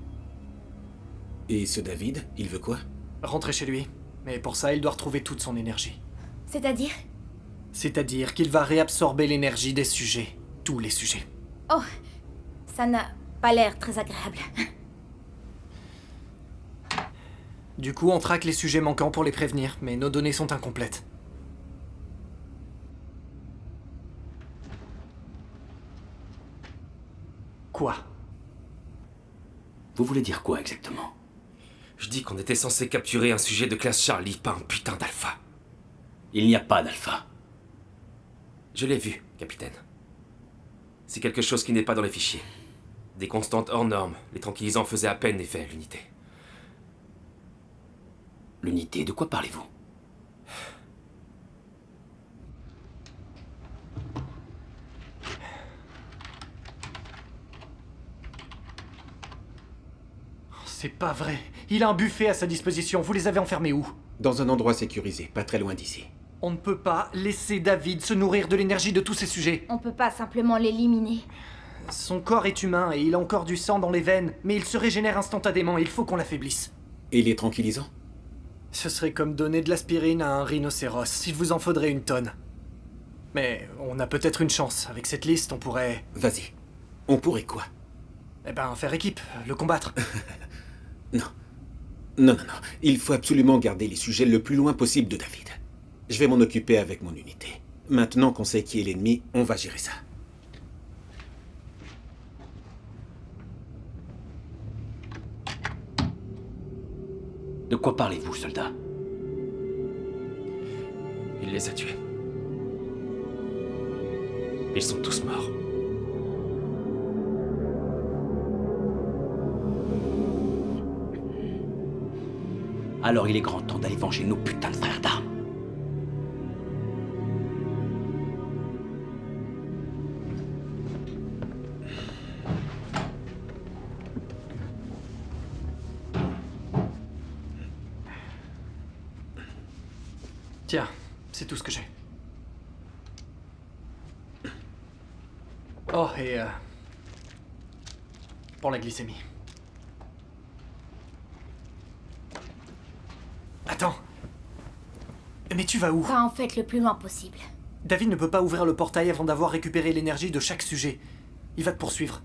Speaker 2: Et ce David, il veut quoi?
Speaker 11: Rentrer chez lui. Mais pour ça, il doit retrouver toute son énergie.
Speaker 6: C'est-à-dire?
Speaker 11: C'est-à-dire qu'il va réabsorber l'énergie des sujets. Tous les sujets.
Speaker 6: Oh, ça n'a pas l'air très agréable.
Speaker 11: Du coup, on traque les sujets manquants pour les prévenir, mais nos données sont incomplètes. Quoi?
Speaker 8: Vous voulez dire quoi exactement?
Speaker 1: Je dis qu'on était censé capturer un sujet de classe Charlie, pas un putain d'alpha.
Speaker 8: Il n'y a pas d'alpha.
Speaker 1: Je l'ai vu, capitaine. C'est quelque chose qui n'est pas dans les fichiers. Des constantes hors normes. Les tranquillisants faisaient à peine effet à l'unité.
Speaker 8: L'unité, de quoi parlez-vous?
Speaker 11: C'est pas vrai. Il a un buffet à sa disposition. Vous les avez enfermés où?
Speaker 2: Dans un endroit sécurisé, pas très loin d'ici.
Speaker 11: On ne peut pas laisser David se nourrir de l'énergie de tous ces sujets.
Speaker 6: On peut pas simplement l'éliminer.
Speaker 11: Son corps est humain et il a encore du sang dans les veines, mais il se régénère instantanément et il faut qu'on l'affaiblisse.
Speaker 2: Et les tranquillisants?
Speaker 11: Ce serait comme donner de l'aspirine à un rhinocéros. Il vous en faudrait une tonne. Mais on a peut-être une chance. Avec cette liste, on pourrait...
Speaker 2: Vas-y. On pourrait quoi?
Speaker 11: Eh ben, faire équipe, le combattre.
Speaker 2: Non. Non. Il faut absolument garder les sujets le plus loin possible de David. Je vais m'en occuper avec mon unité. Maintenant qu'on sait qui est l'ennemi, on va gérer ça.
Speaker 8: De quoi parlez-vous, soldat?
Speaker 1: Il les a tués. Ils sont tous morts.
Speaker 8: Alors il est grand temps d'aller venger nos putains de frères d'armes.
Speaker 11: Tiens, c'est tout ce que j'ai. Oh, et pour la glycémie. Attends. Mais tu vas où?
Speaker 6: Va en fait le plus loin possible.
Speaker 11: David ne peut pas ouvrir le portail avant d'avoir récupéré l'énergie de chaque sujet. Il va te poursuivre.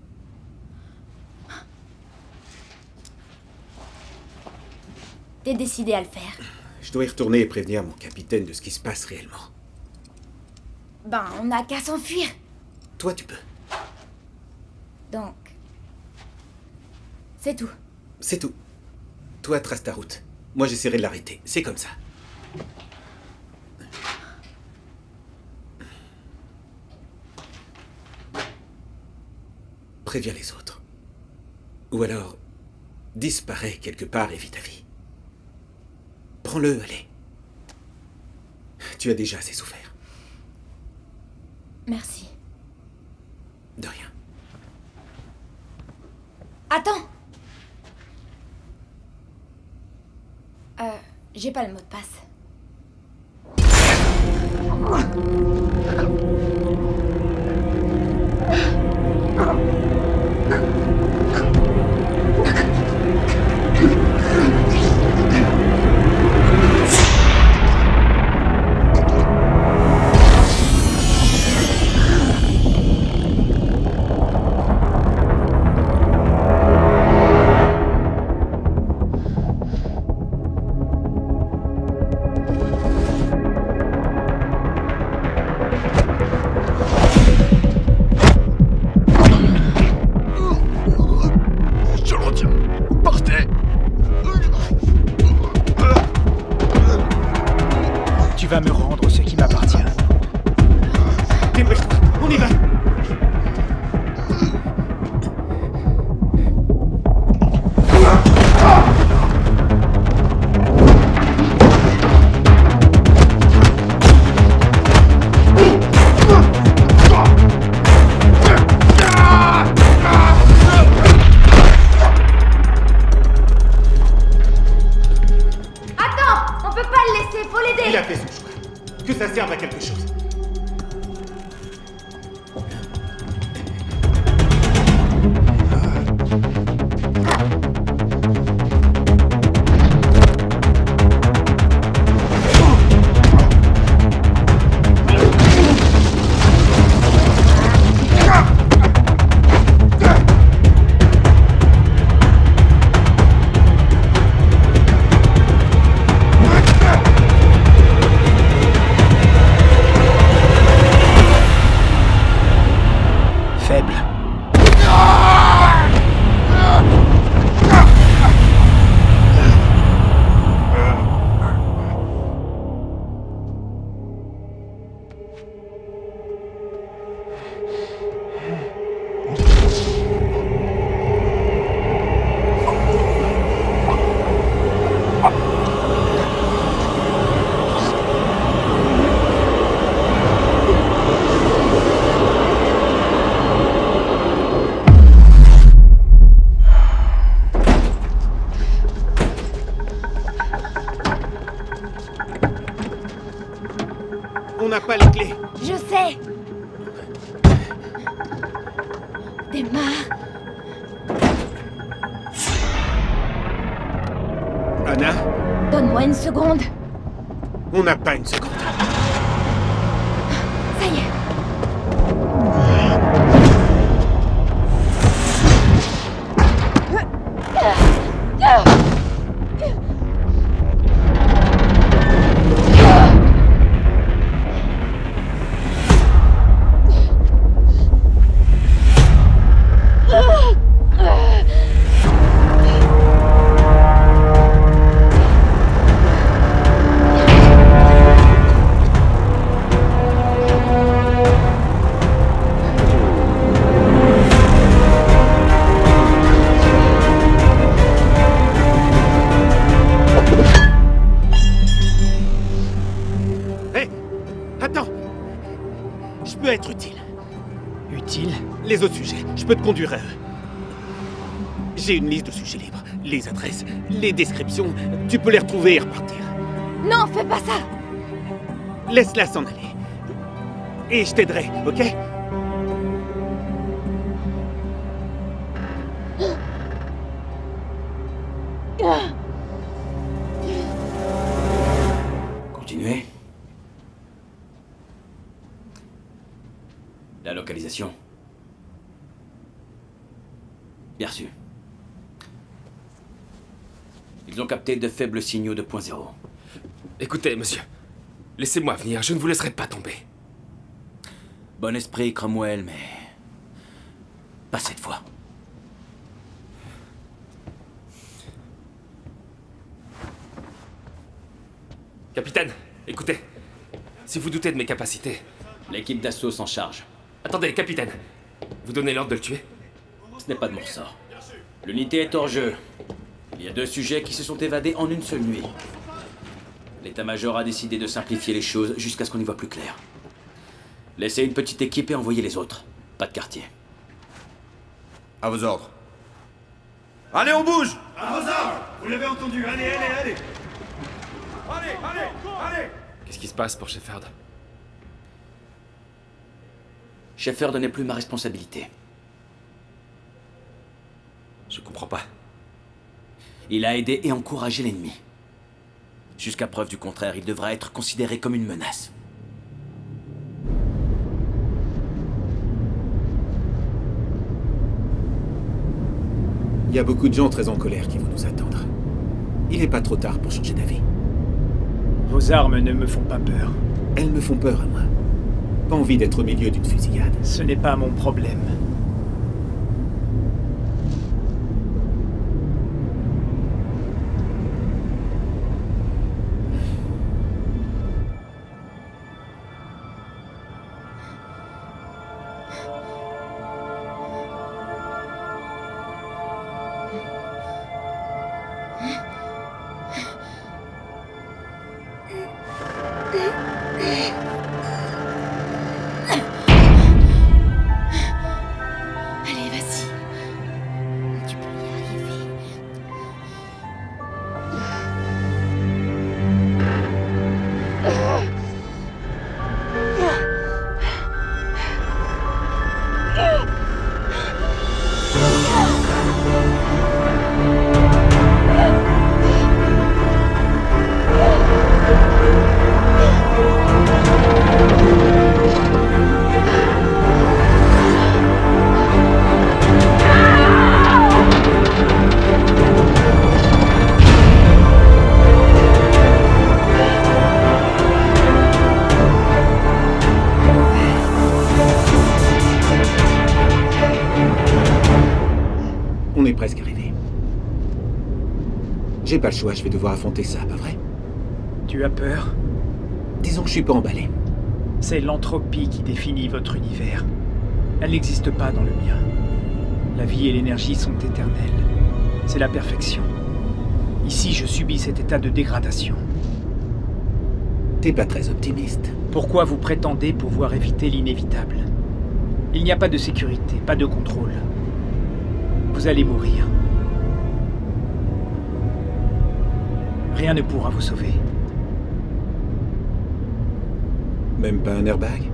Speaker 6: T'es décidé à le faire.
Speaker 2: Je dois y retourner et prévenir mon capitaine de ce qui se passe réellement.
Speaker 6: Ben, on n'a qu'à s'enfuir.
Speaker 2: Toi, tu peux.
Speaker 6: Donc... c'est tout.
Speaker 2: C'est tout. Toi, trace ta route. Moi, j'essaierai de l'arrêter. C'est comme ça. Préviens les autres. Ou alors, disparais quelque part et vis ta vie. Prends-le, allez. Tu as déjà assez souffert.
Speaker 6: Merci.
Speaker 2: De rien.
Speaker 6: Attends! J'ai pas le mot de passe.
Speaker 14: Tu vas me rendre ce qui m'appartient.
Speaker 2: Dépêche-toi, on y va!
Speaker 6: Attends! On peut pas le laisser, faut l'aider!
Speaker 2: Il a fait son choix. Que ça serve à quelque chose.
Speaker 10: n'a pas les clés.
Speaker 6: Je sais. Démarre.
Speaker 10: Anna,
Speaker 6: Donne-moi une seconde.
Speaker 10: on n'a pas une seconde.
Speaker 6: Ça y est.
Speaker 10: Hé, attends. Je peux être utile.
Speaker 14: Utile?
Speaker 10: Les autres sujets, je peux te conduire à eux. J'ai une liste de sujets libres. Les adresses, les descriptions, tu peux les retrouver et repartir.
Speaker 6: Non, fais pas ça.
Speaker 10: Laisse-la s'en aller. Et je t'aiderai, ok?
Speaker 8: Continuez. La localisation. Bien sûr. Ils ont capté de faibles signaux de point zéro.
Speaker 1: Écoutez, monsieur. Laissez-moi venir, je ne vous laisserai pas tomber.
Speaker 8: Bon esprit, Cromwell, mais... pas cette fois.
Speaker 1: Capitaine, écoutez. Si vous doutez de mes capacités...
Speaker 8: L'équipe d'assaut s'en charge.
Speaker 1: Attendez, capitaine. Vous donnez l'ordre de le tuer?
Speaker 8: Ce n'est pas de mon ressort. L'unité est hors jeu. Il y a 2 sujets qui se sont évadés en une seule nuit. L'état-major a décidé de simplifier les choses jusqu'à ce qu'on y voit plus clair. Laissez une petite équipe et envoyez les autres. Pas de quartier.
Speaker 5: À vos ordres.
Speaker 9: Allez, on bouge!
Speaker 13: À vos ordres! Vous l'avez entendu, allez, allez, allez!
Speaker 9: Allez, allez, allez!
Speaker 1: Qu'est-ce qui se passe pour Shepard?
Speaker 8: Shepard n'est plus ma responsabilité.
Speaker 1: Je comprends pas.
Speaker 8: Il a aidé et encouragé l'ennemi. Jusqu'à preuve du contraire, il devra être considéré comme une menace.
Speaker 2: Il y a beaucoup de gens très en colère qui vont nous attendre. Il n'est pas trop tard pour changer d'avis.
Speaker 14: Vos armes ne me font pas peur.
Speaker 2: Elles me font peur à moi. Pas envie d'être au milieu d'une fusillade.
Speaker 14: Ce n'est pas mon problème.
Speaker 6: Allez, vas-y. Tu peux y arriver.
Speaker 2: On est presque arrivé. J'ai pas le choix, je vais devoir affronter ça, pas vrai?
Speaker 14: Tu as peur?
Speaker 2: Disons que je suis pas emballé.
Speaker 14: C'est l'entropie qui définit votre univers. Elle n'existe pas dans le mien. La vie et l'énergie sont éternelles. C'est la perfection. Ici, je subis cet état de dégradation.
Speaker 2: T'es pas très optimiste.
Speaker 14: Pourquoi vous prétendez pouvoir éviter l'inévitable? Il n'y a pas de sécurité, pas de contrôle. Vous allez mourir. Rien ne pourra vous sauver.
Speaker 10: Même pas un airbag?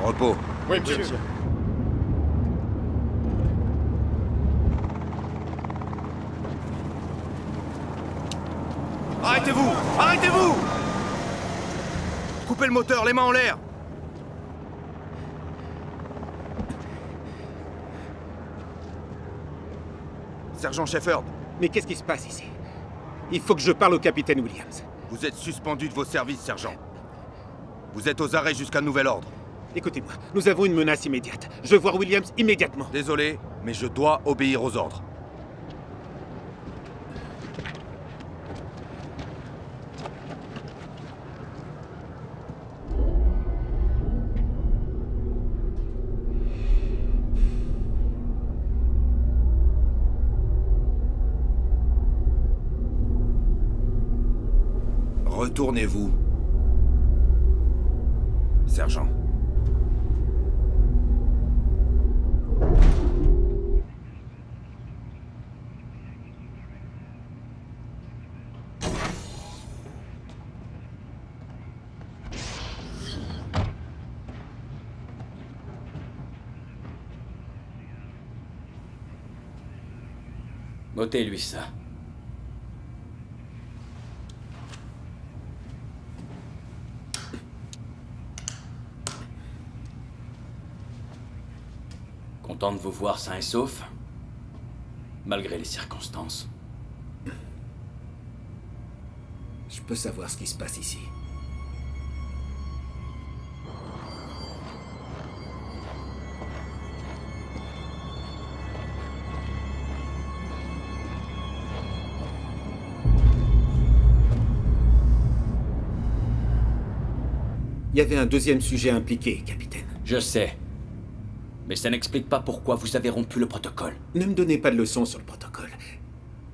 Speaker 5: Repos.
Speaker 13: Oui, monsieur.
Speaker 5: Arrêtez-vous! Arrêtez-vous! Coupez le moteur, les mains en l'air! Sergent Shepherd.
Speaker 10: Mais qu'est-ce qui se passe ici? Il faut que je parle au capitaine Williams.
Speaker 5: Vous êtes suspendu de vos services, sergent. Vous êtes aux arrêts jusqu'à nouvel ordre.
Speaker 10: Écoutez-moi, nous avons une menace immédiate. Je veux voir Williams immédiatement.
Speaker 5: Désolé, mais je dois obéir aux ordres. Retournez-vous. Sergent.
Speaker 8: Ôtez-lui ça. Content de vous voir sain et sauf, malgré les circonstances.
Speaker 2: Je peux savoir ce qui se passe ici. Il y avait un deuxième sujet impliqué, capitaine.
Speaker 8: Je sais. Mais ça n'explique pas pourquoi vous avez rompu le protocole.
Speaker 2: Ne me donnez pas de leçons sur le protocole.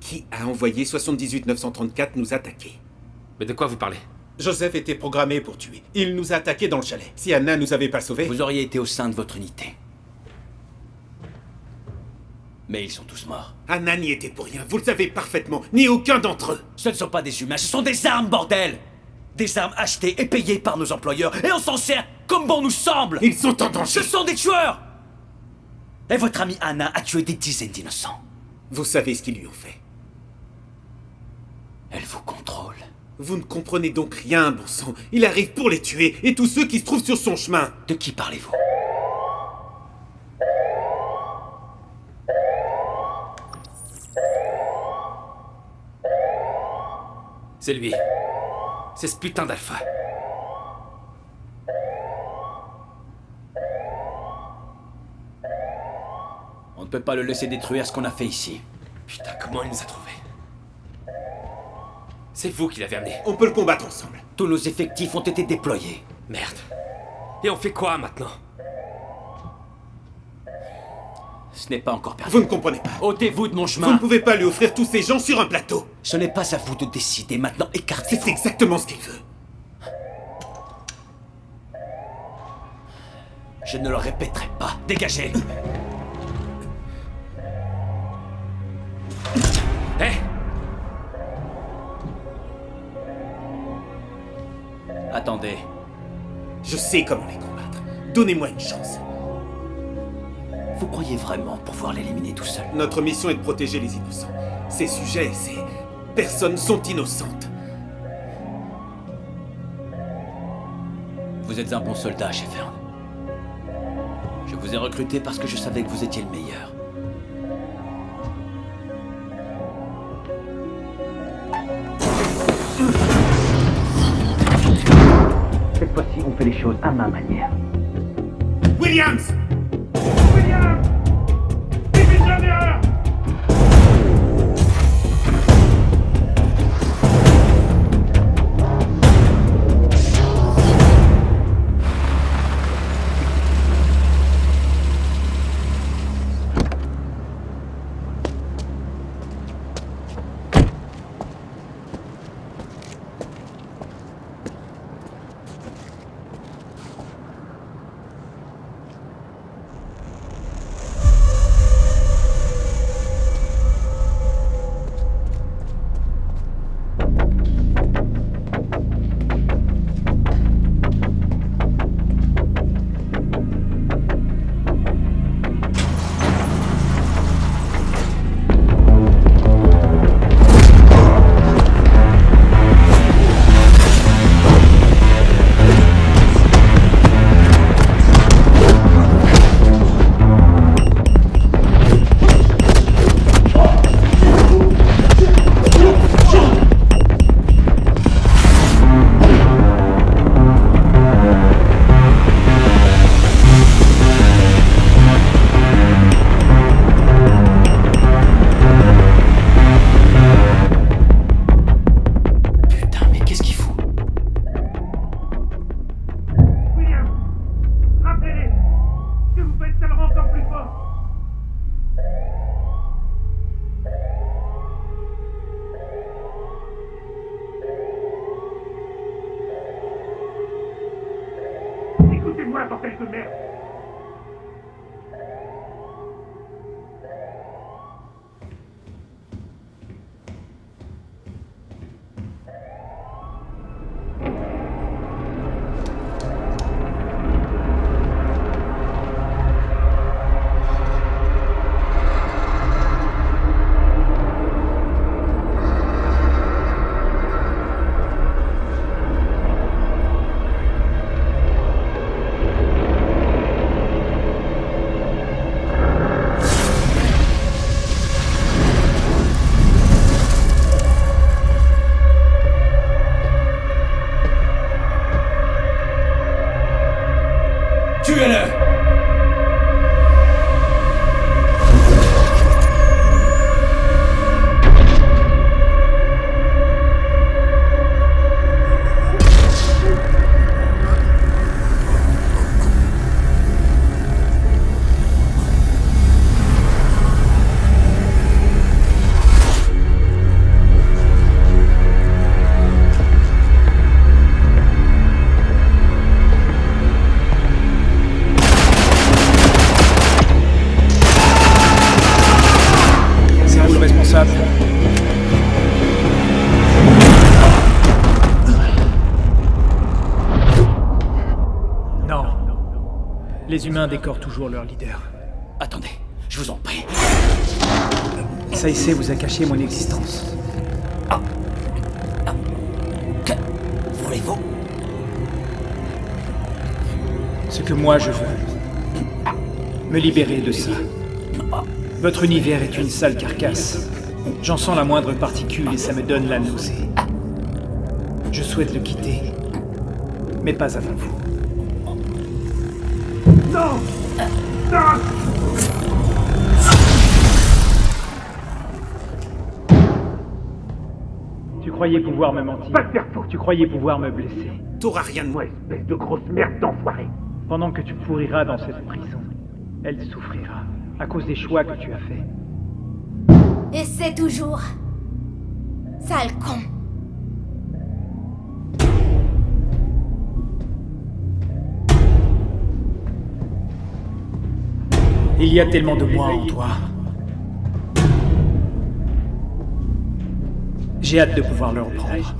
Speaker 2: Qui a envoyé 78-934 nous attaquer?
Speaker 1: Mais de quoi vous parlez?
Speaker 2: Joseph était programmé pour tuer. Il nous a attaqués dans le chalet. Si Anna nous avait pas sauvés...
Speaker 8: Vous auriez été au sein de votre unité. Mais ils sont tous morts.
Speaker 2: Anna n'y était pour rien, vous le savez parfaitement. Ni aucun d'entre eux.
Speaker 8: Ce ne sont pas des humains, ce sont des armes, bordel! Des armes achetées et payées par nos employeurs, et on s'en sert comme bon nous semble!
Speaker 2: Ils sont en danger!
Speaker 8: Ce sont des tueurs! Et votre amie Anna a tué des dizaines d'innocents.
Speaker 2: Vous savez ce qu'ils lui ont fait.
Speaker 8: Elle vous contrôle.
Speaker 2: Vous ne comprenez donc rien, bon sang. Il arrive pour les tuer, et tous ceux qui se trouvent sur son chemin.
Speaker 8: De qui parlez-vous?
Speaker 1: C'est lui. C'est ce putain d'Alpha.
Speaker 8: On ne peut pas le laisser détruire ce qu'on a fait ici.
Speaker 1: Putain, comment il nous a trouvés? C'est vous qui l'avez amené.
Speaker 2: On peut le combattre ensemble.
Speaker 8: Tous nos effectifs ont été déployés.
Speaker 1: Merde. Et on fait quoi maintenant?
Speaker 8: Ce n'est pas encore perdu.
Speaker 2: Vous ne comprenez pas.
Speaker 8: Ôtez-vous de mon chemin.
Speaker 2: Vous ne pouvez pas lui offrir tous ces gens sur un plateau.
Speaker 8: Ce n'est pas à vous de décider. Maintenant, écartez-vous.
Speaker 2: C'est exactement ce qu'il veut.
Speaker 8: Je ne le répéterai pas. Dégagez.
Speaker 1: Hé!
Speaker 8: Attendez.
Speaker 2: Je sais comment les combattre. Donnez-moi une chance.
Speaker 8: Vous croyez vraiment pouvoir l'éliminer tout seul?
Speaker 2: Notre mission est de protéger les innocents. Ces sujets, ces personnes sont innocentes.
Speaker 8: Vous êtes un bon soldat, Shepherd. Je vous ai recruté parce que je savais que vous étiez le meilleur.
Speaker 12: Cette fois-ci, on fait les choses à ma manière.
Speaker 2: Williams!
Speaker 13: Williams! Division d'erreur! Suivez-moi, bordel de merde!
Speaker 1: Tuez-le!
Speaker 14: Non. Les humains décorent toujours leur leader.
Speaker 8: Attendez, je vous en prie.
Speaker 14: Saïsé vous a caché mon existence.
Speaker 8: Que voulez-vous?
Speaker 14: Ce que moi je veux. Me libérer de ça. Votre univers est une sale carcasse. J'en sens la moindre particule et ça me donne la nausée. Je souhaite le quitter. Mais pas avant vous.
Speaker 13: Non! Non!
Speaker 14: Tu croyais pouvoir me mentir.
Speaker 13: Va te faire foutre.
Speaker 14: Tu croyais pouvoir me blesser.
Speaker 13: T'auras rien de moi, espèce de grosse merde d'enfoiré.
Speaker 14: Pendant que tu pourriras dans cette prison, elle souffrira à cause des choix que tu as faits.
Speaker 6: Et c'est toujours... sale con.
Speaker 14: Il y a tellement de moi en toi. J'ai hâte de pouvoir le reprendre.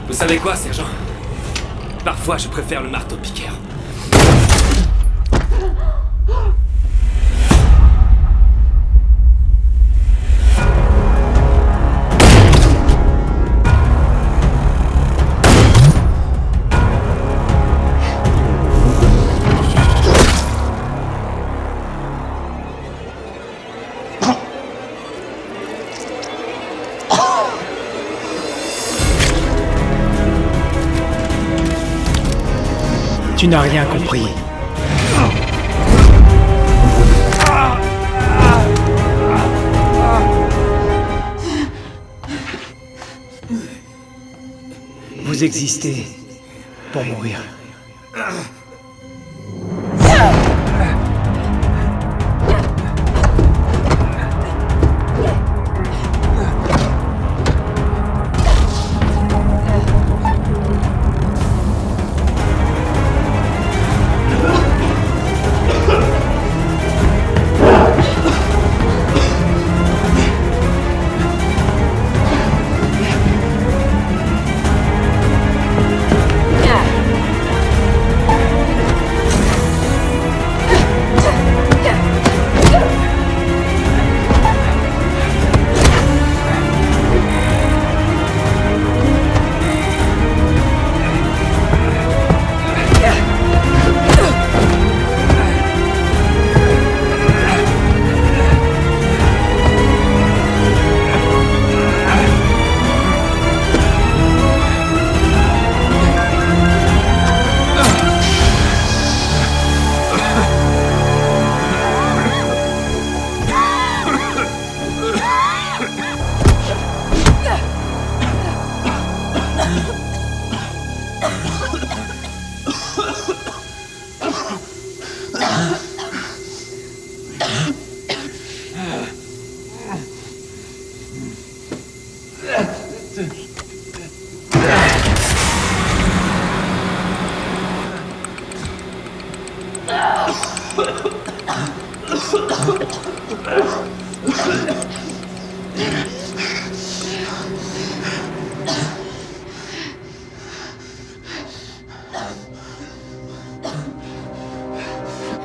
Speaker 1: Vous savez quoi, sergent? Parfois, je préfère le marteau-piqueur.
Speaker 14: Tu n'as rien compris. Vous existez pour mourir.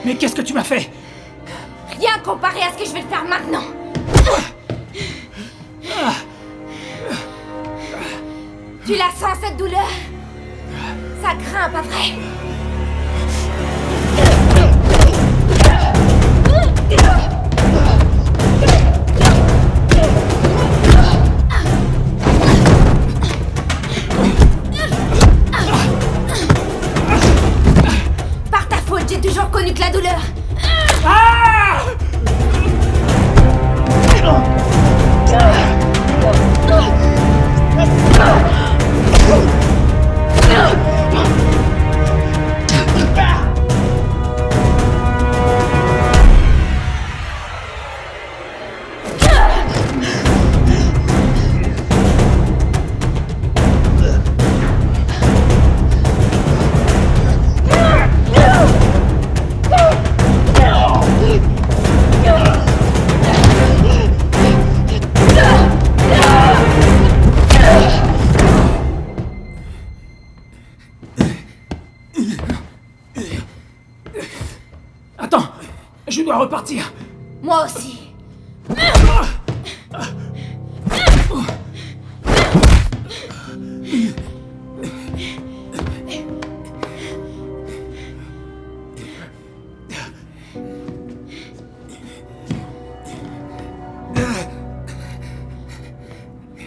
Speaker 14: Mais qu'est-ce que tu m'as fait?
Speaker 6: Rien comparé à ce que je vais te faire maintenant. Tu la sens, cette douleur? Ça craint, pas vrai? Par ta faute, j'ai toujours connu que la douleur.
Speaker 14: Attends, je dois repartir.
Speaker 6: Moi aussi.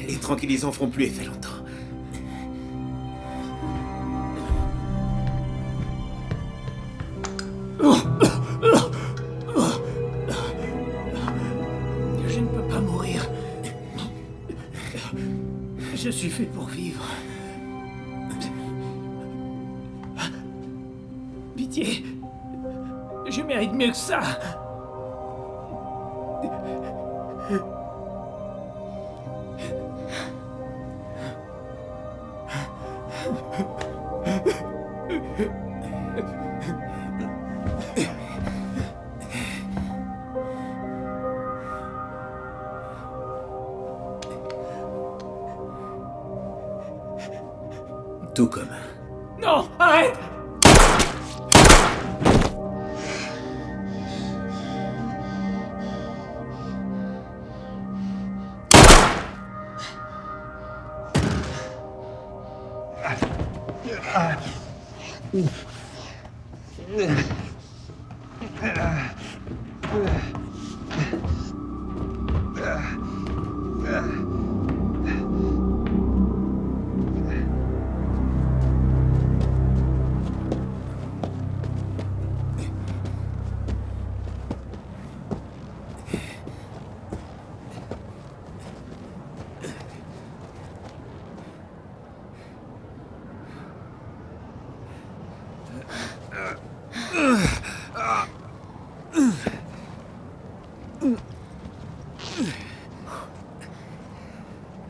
Speaker 2: Les tranquillisants feront plus effet longtemps.
Speaker 14: Je ne peux pas mourir. Je suis fait pour vivre. Pitié. Je mérite mieux que ça.
Speaker 2: Tout comme.
Speaker 14: Non, arrête!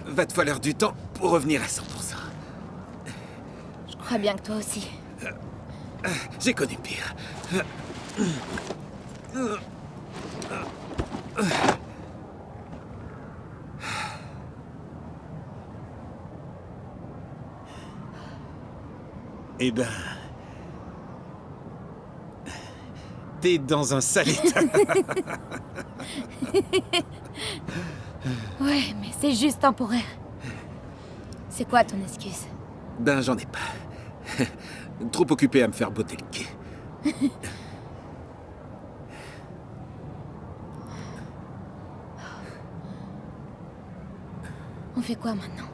Speaker 2: Va te falloir du temps pour revenir à 100%.
Speaker 6: Je crois bien que toi aussi.
Speaker 2: J'ai connu pire. Eh ben... T'es dans un sale état.
Speaker 6: Ouais, mais c'est juste temporaire. C'est quoi ton excuse?
Speaker 2: Ben, j'en ai pas. Trop occupé à me faire botter le quai.
Speaker 6: On fait quoi maintenant?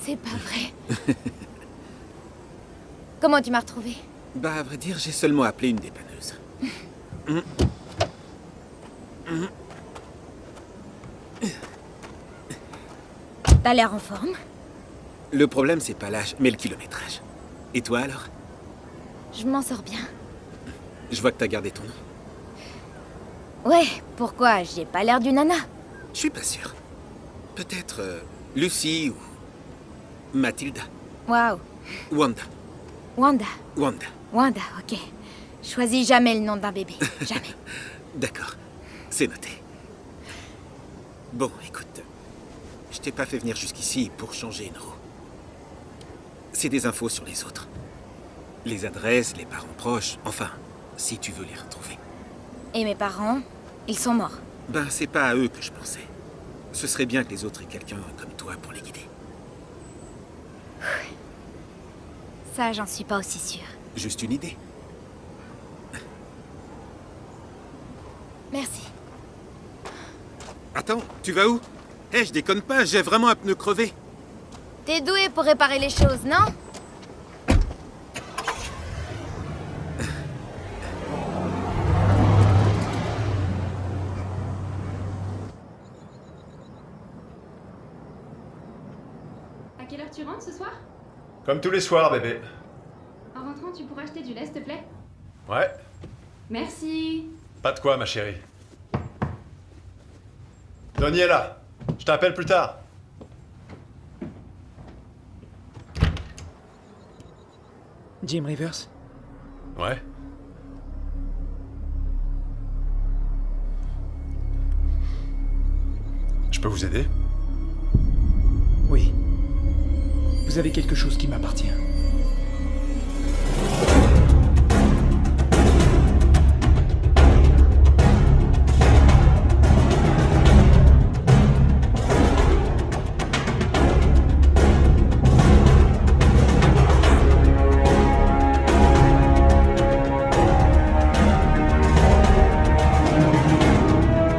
Speaker 6: C'est pas vrai. Comment tu m'as retrouvé?
Speaker 2: Bah, à vrai dire, j'ai seulement appelé une dépanneuse.
Speaker 6: T'as l'air en forme.
Speaker 2: Le problème, c'est pas l'âge, mais le kilométrage. Et toi, alors?
Speaker 6: Je m'en sors bien.
Speaker 2: Je vois que t'as gardé ton nom.
Speaker 6: Ouais, pourquoi? J'ai pas l'air d'une nana.
Speaker 2: Je suis pas sûr. Peut-être Lucie ou Mathilda.
Speaker 6: Waouh.
Speaker 2: Wanda.
Speaker 6: Wanda.
Speaker 2: Wanda.
Speaker 6: Wanda, ok. Choisis jamais le nom d'un bébé. Jamais.
Speaker 2: D'accord. C'est noté. Bon, écoute. Je t'ai pas fait venir jusqu'ici pour changer une roue. C'est des infos sur les autres. Les adresses, les parents proches, enfin, si tu veux les retrouver.
Speaker 6: Et mes parents, ils sont morts.
Speaker 2: Ben, c'est pas à eux que je pensais. Ce serait bien que les autres aient quelqu'un comme toi pour les guider.
Speaker 6: Ça, j'en suis pas aussi sûre.
Speaker 2: Juste une idée.
Speaker 6: Merci.
Speaker 2: Attends, tu vas où? Eh, je déconne pas, j'ai vraiment un pneu crevé.
Speaker 6: T'es doué pour réparer les choses, non?
Speaker 4: À quelle heure tu rentres ce soir?
Speaker 15: Comme tous les soirs, bébé.
Speaker 4: En rentrant, tu pourras acheter du lait, s'il te plaît?
Speaker 15: Ouais,
Speaker 4: Merci.
Speaker 15: pas de quoi, ma chérie. Donnie est là. Je t'appelle plus tard.
Speaker 14: Jim Rivers?
Speaker 15: Ouais. Je peux vous aider?
Speaker 14: Oui. Vous avez quelque chose qui m'appartient.